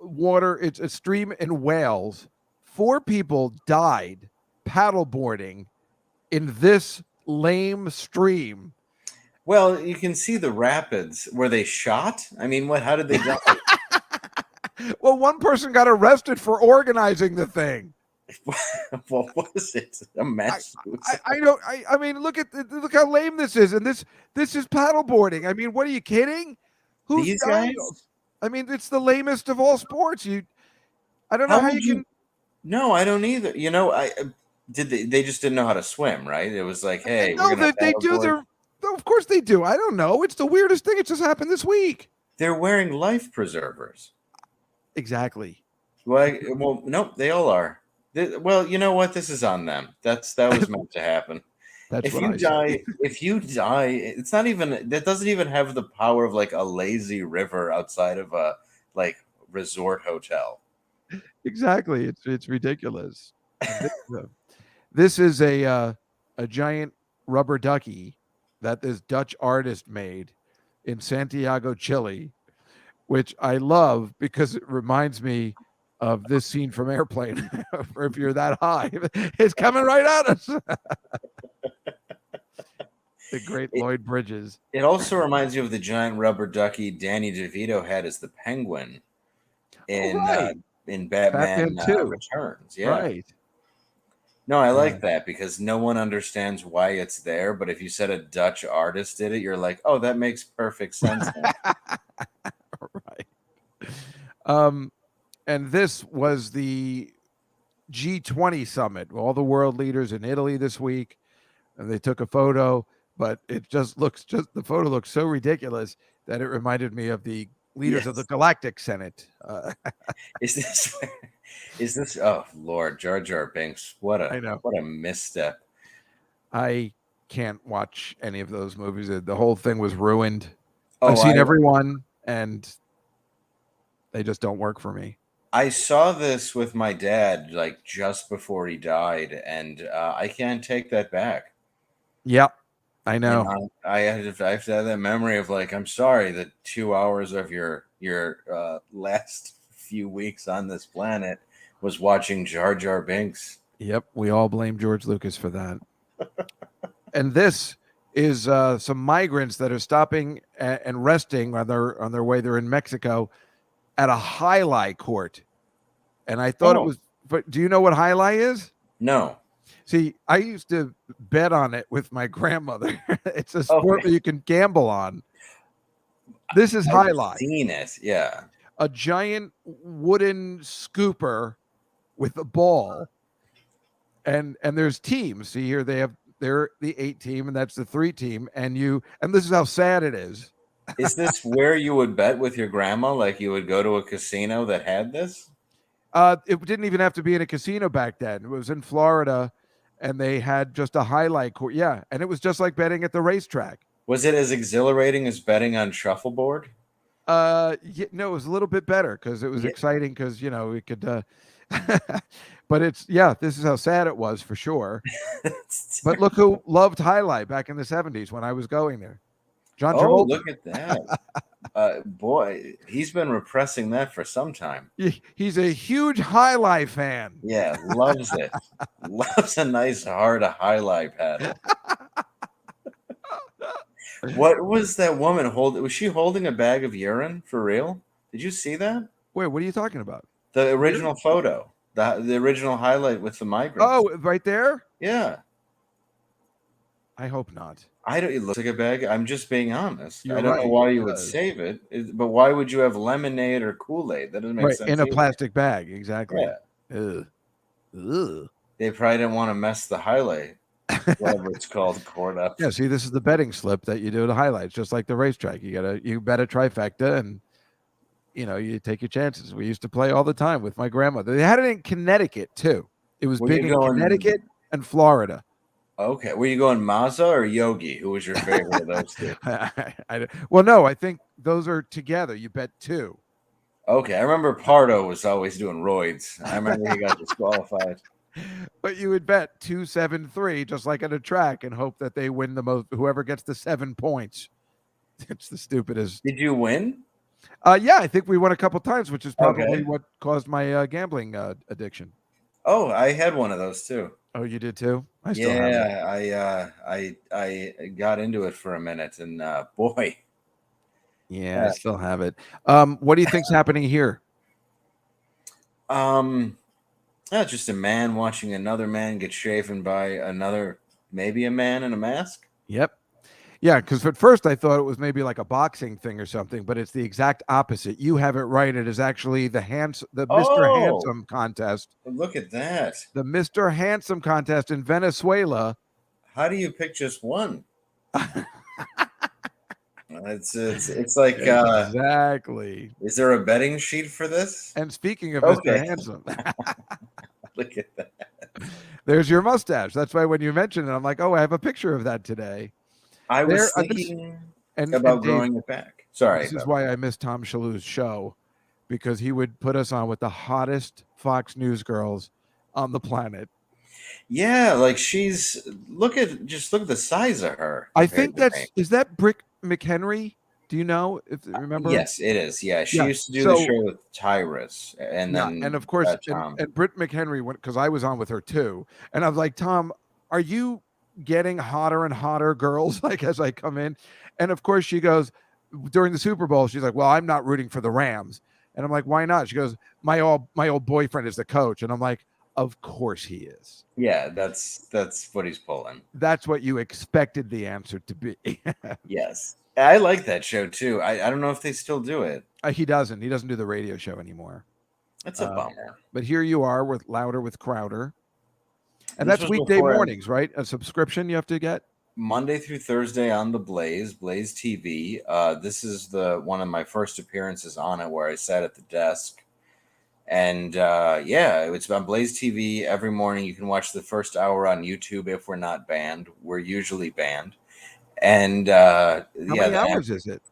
A: water. It's a stream in Wales. 4 people died paddleboarding in this lame stream.
Q: Well, you can see the rapids. Were they shot? I mean, how did they die?
A: Well, one person got arrested for organizing the thing.
Q: What was it? A mess.
A: I mean, look how lame this is, and this is paddleboarding. I mean, what are you kidding? Who's
Q: these guys?
A: I mean, it's the lamest of all sports. I don't know how you can.
Q: No, I don't either. You know, they just didn't know how to swim, right? It was like, hey,
A: no, they do. Of course they do. I don't know. It's the weirdest thing. It just happened this week.
Q: They're wearing life preservers.
A: Exactly.
Q: Well, nope, they all are. Well, you know what? This is on them. That was meant to happen. If you die, it's not even. That doesn't even have the power of like a lazy river outside of a like resort hotel.
A: Exactly. It's ridiculous. This is a giant rubber ducky that this Dutch artist made in Santiago, Chile, which I love because it reminds me of this scene from Airplane. If you're that high, it's coming right at us. The great Lloyd Bridges.
Q: It also reminds you of the giant rubber ducky Danny DeVito had as the penguin in in Batman,
A: Batman 2.
Q: Returns. Yeah.
A: Right.
Q: No, I like that because no one understands why it's there. But if you said a Dutch artist did it, you're like, oh, that makes perfect sense.
A: And this was the G20 summit, all the world leaders in Italy this week, and they took a photo, but the photo looks so ridiculous that it reminded me of the leaders of the Galactic Senate.
Q: Is this? Oh Lord, Jar Jar Binks! What a misstep.
A: I can't watch any of those movies. The whole thing was ruined.
Q: Oh,
A: I've seen every one, and they just don't work for me.
Q: I saw this with my dad like just before he died, and I can't take that back.
A: Yep, I know.
Q: I have to have that memory of like, I'm sorry that 2 hours of your last few weeks on this planet was watching Jar Jar Binks.
A: Yep, we all blame George Lucas for that. And this is some migrants that are stopping and resting on their way. They're in Mexico at a highlight court, and I thought it was. But do you know what highlight is?
Q: No.
A: See, I used to bet on it with my grandmother. It's a sport that you can gamble on. This is highlight.
Q: Seen it, yeah.
A: A giant wooden scooper with a ball, and there's teams. See here, they're the 8 team, and that's the 3 team, and this is how sad it is.
Q: Is this where you would bet with your grandma? Like you would go to a casino that had this?
A: It didn't even have to be in a casino back then. It was in Florida, and they had just a highlight court. Yeah, and it was just like betting at the racetrack.
Q: Was it as exhilarating as betting on shuffleboard?
A: No, it was a little bit better because it was exciting because we could. But this is how sad it was for sure. But look who loved highlight back in the 70s when I was going there. John Travolta.
Q: Oh, look at that. Boy, he's been repressing that for some time.
A: He's a huge highlight fan.
Q: Yeah, loves it. Loves a nice hard highlight paddle. What was that woman holding? Was she holding a bag of urine for real? Did you see that?
A: Wait, what are you talking about?
Q: The original photo. The original highlight with the migrants.
A: Oh, right there?
Q: Yeah.
A: I hope not.
Q: It looks like a bag. I'm just being honest.
A: You're
Q: I don't
A: right,
Q: know why you
A: it
Q: would
A: does.
Q: save it, but why would you have lemonade or Kool-Aid? That doesn't make sense.
A: In a
Q: either.
A: plastic bag, exactly.
Q: Yeah.
A: Ugh.
Q: They probably didn't want to mess the highlight, whatever it's called, cord up.
A: Yeah, see, this is the betting slip that you do to highlights, just like the racetrack. You bet a trifecta, and you take your chances. We used to play all the time with my grandmother. They had it in Connecticut too. It was big in Connecticut and Florida.
Q: Okay, were you going Mazza or Yogi? Who was your favorite of those two?
A: Well, no, I think those are together. You bet 2.
Q: Okay, I remember Pardo was always doing roids. I remember he got disqualified.
A: But you would bet 2, 7, 3, just like at a track, and hope that they win the most. Whoever gets the 7 points. It's the stupidest.
Q: Did you win?
A: Yeah, I think we won a couple times, which is probably what caused my gambling addiction.
Q: Oh, I had one of those too.
A: Oh, you did too? I still have it.
Q: I got into it for a minute, and boy.
A: Yeah, I still have it. What do you think's happening here?
Q: Just a man watching another man get shaven by maybe a man in a mask.
A: Yep. Yeah, because at first I thought it was maybe like a boxing thing or something, but it's the exact opposite. You have it right. It is actually the Mr. Handsome contest.
Q: Look at that.
A: The Mr. Handsome contest in Venezuela.
Q: How do you pick just one? It's like
A: exactly.
Q: Is there a betting sheet for this?
A: And speaking of Mr. Handsome,
Q: look at that.
A: There's your mustache. That's why when you mentioned it, I'm like, oh, I have a picture of that today.
Q: I was thinking about growing it back. Sorry.
A: This is why I miss Tom Shalhoub's show, because he would put us on with the hottest Fox News girls on the planet.
Q: Yeah, like look at the size of her.
A: I think is that Britt McHenry? Do you know? Remember?
Q: Yes, it is. Yeah, she used to do the show with Tyrus, and then
A: and of course,
Q: Tom.
A: and Britt McHenry went because I was on with her too, and I was like, Tom, are you getting hotter and hotter girls like as I come in? And of course, she goes during the Super Bowl. She's like, well, I'm not rooting for the Rams. And I'm like, why not? She goes, my old boyfriend is the coach. And I'm like, of course he is.
Q: Yeah, that's what he's pulling.
A: That's what you expected the answer to be.
Q: Yes. I like that show too. I don't know if they still do it.
A: He doesn't. He doesn't do the radio show anymore.
Q: That's a bummer.
A: But here you are with Louder with Crowder. And
Q: This
A: that's
Q: was
A: weekday
Q: before
A: mornings, right? A subscription you have to get?
Q: Monday through Thursday on the Blaze TV. This is one of my first appearances on it where I sat at the desk. And it's on Blaze TV every morning. You can watch the first hour on YouTube if we're not banned. We're usually banned. And
A: How many hours is it?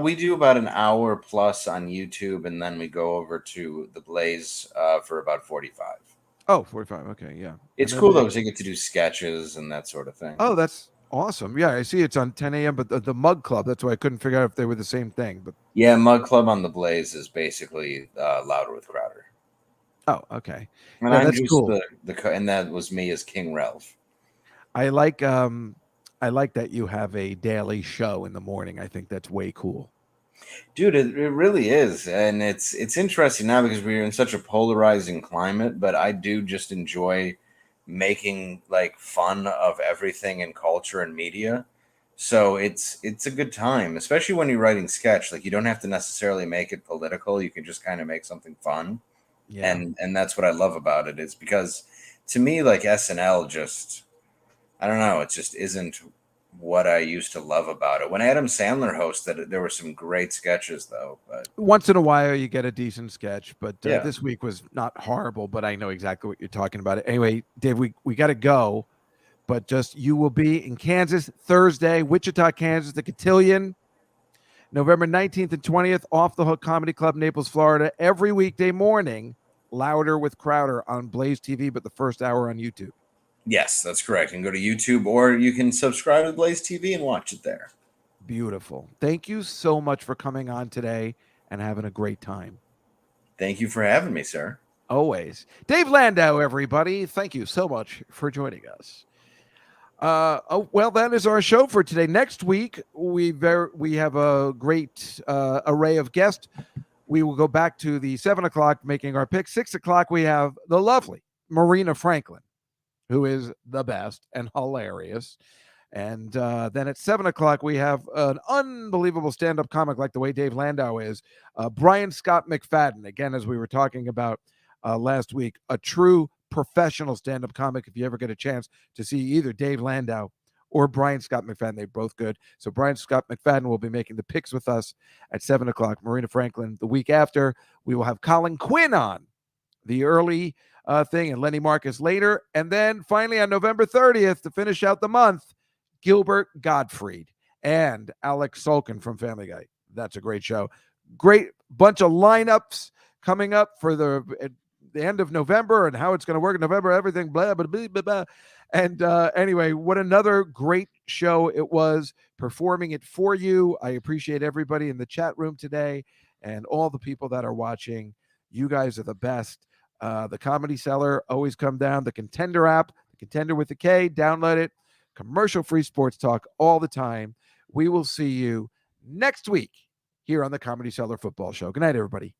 Q: We do about an hour plus on YouTube, and then we go over to the Blaze for about 45.
A: Oh, 45. Okay, yeah.
Q: It's cool though, because you get to do sketches and that sort of thing.
A: Oh, that's awesome. Yeah, I see it's on 10 a.m., but the Mug Club, that's why I couldn't figure out if they were the same thing. But
Q: yeah, Mug Club on the Blaze is basically Louder with Crowder.
A: Oh, okay.
Q: And
A: Yeah,
Q: I'm
A: that's
Q: just
A: cool.
Q: and that was me as King Ralph.
A: I like that you have a daily show in the morning. I think that's way cool.
Q: Dude, it really is. And it's interesting now because we're in such a polarizing climate, but I do just enjoy making like fun of everything in culture and media. So it's a good time, especially when you're writing sketch. Like you don't have to necessarily make it political. You can just kind of make something fun.
A: Yeah.
Q: And that's what I love about it, is because to me, like SNL just, I don't know, it just isn't what I used to love about it. When Adam Sandler hosted, there were some great sketches though. But
A: once in a while you get a decent sketch, but
Q: Yeah.
A: this week was not horrible, but I know exactly what you're talking about. Anyway, Dave, we got to go, but just you will be in Kansas Thursday, Wichita, Kansas, the Cotillion, November 19th and 20th, Off the Hook Comedy Club, Naples, Florida, every weekday morning, Louder with Crowder on Blaze TV, but the first hour on YouTube.
Q: yes, that's correct. And go to YouTube, or you can subscribe to Blaze TV and watch it there.
A: Beautiful. Thank you so much for coming on today and having a great time.
Q: Thank you for having me, sir.
A: Always. Dave Landau, everybody. Thank you so much for joining us. Well, that is our show for today. Next week, we have a great array of guests. We will go back to the 7 o'clock making our pick. 6 o'clock, we have the lovely Marina Franklin, who is the best and hilarious. And then at 7 o'clock, we have an unbelievable stand-up comic like the way Dave Landau is, Brian Scott McFadden. Again, as we were talking about last week, a true professional stand-up comic. If you ever get a chance to see either Dave Landau or Brian Scott McFadden, they're both good. So Brian Scott McFadden will be making the picks with us at 7 o'clock. Marina Franklin the week after. We will have Colin Quinn on the early thing, and Lenny Marcus later. And then finally on November 30th, to finish out the month, Gilbert Gottfried and Alex Sulkin from Family Guy. That's a great show. Great bunch of lineups coming up for the end of November and how it's going to work in November, everything, blah, blah, blah, blah, blah. And anyway, what another great show it was, performing it for you. I appreciate everybody in the chat room today and all the people that are watching. You guys are the best. The Comedy Cellar, always come down. The Contender app, the Contender with the K, download it. Commercial-free sports talk all the time. We will see you next week here on the Comedy Cellar Football Show. Good night, everybody.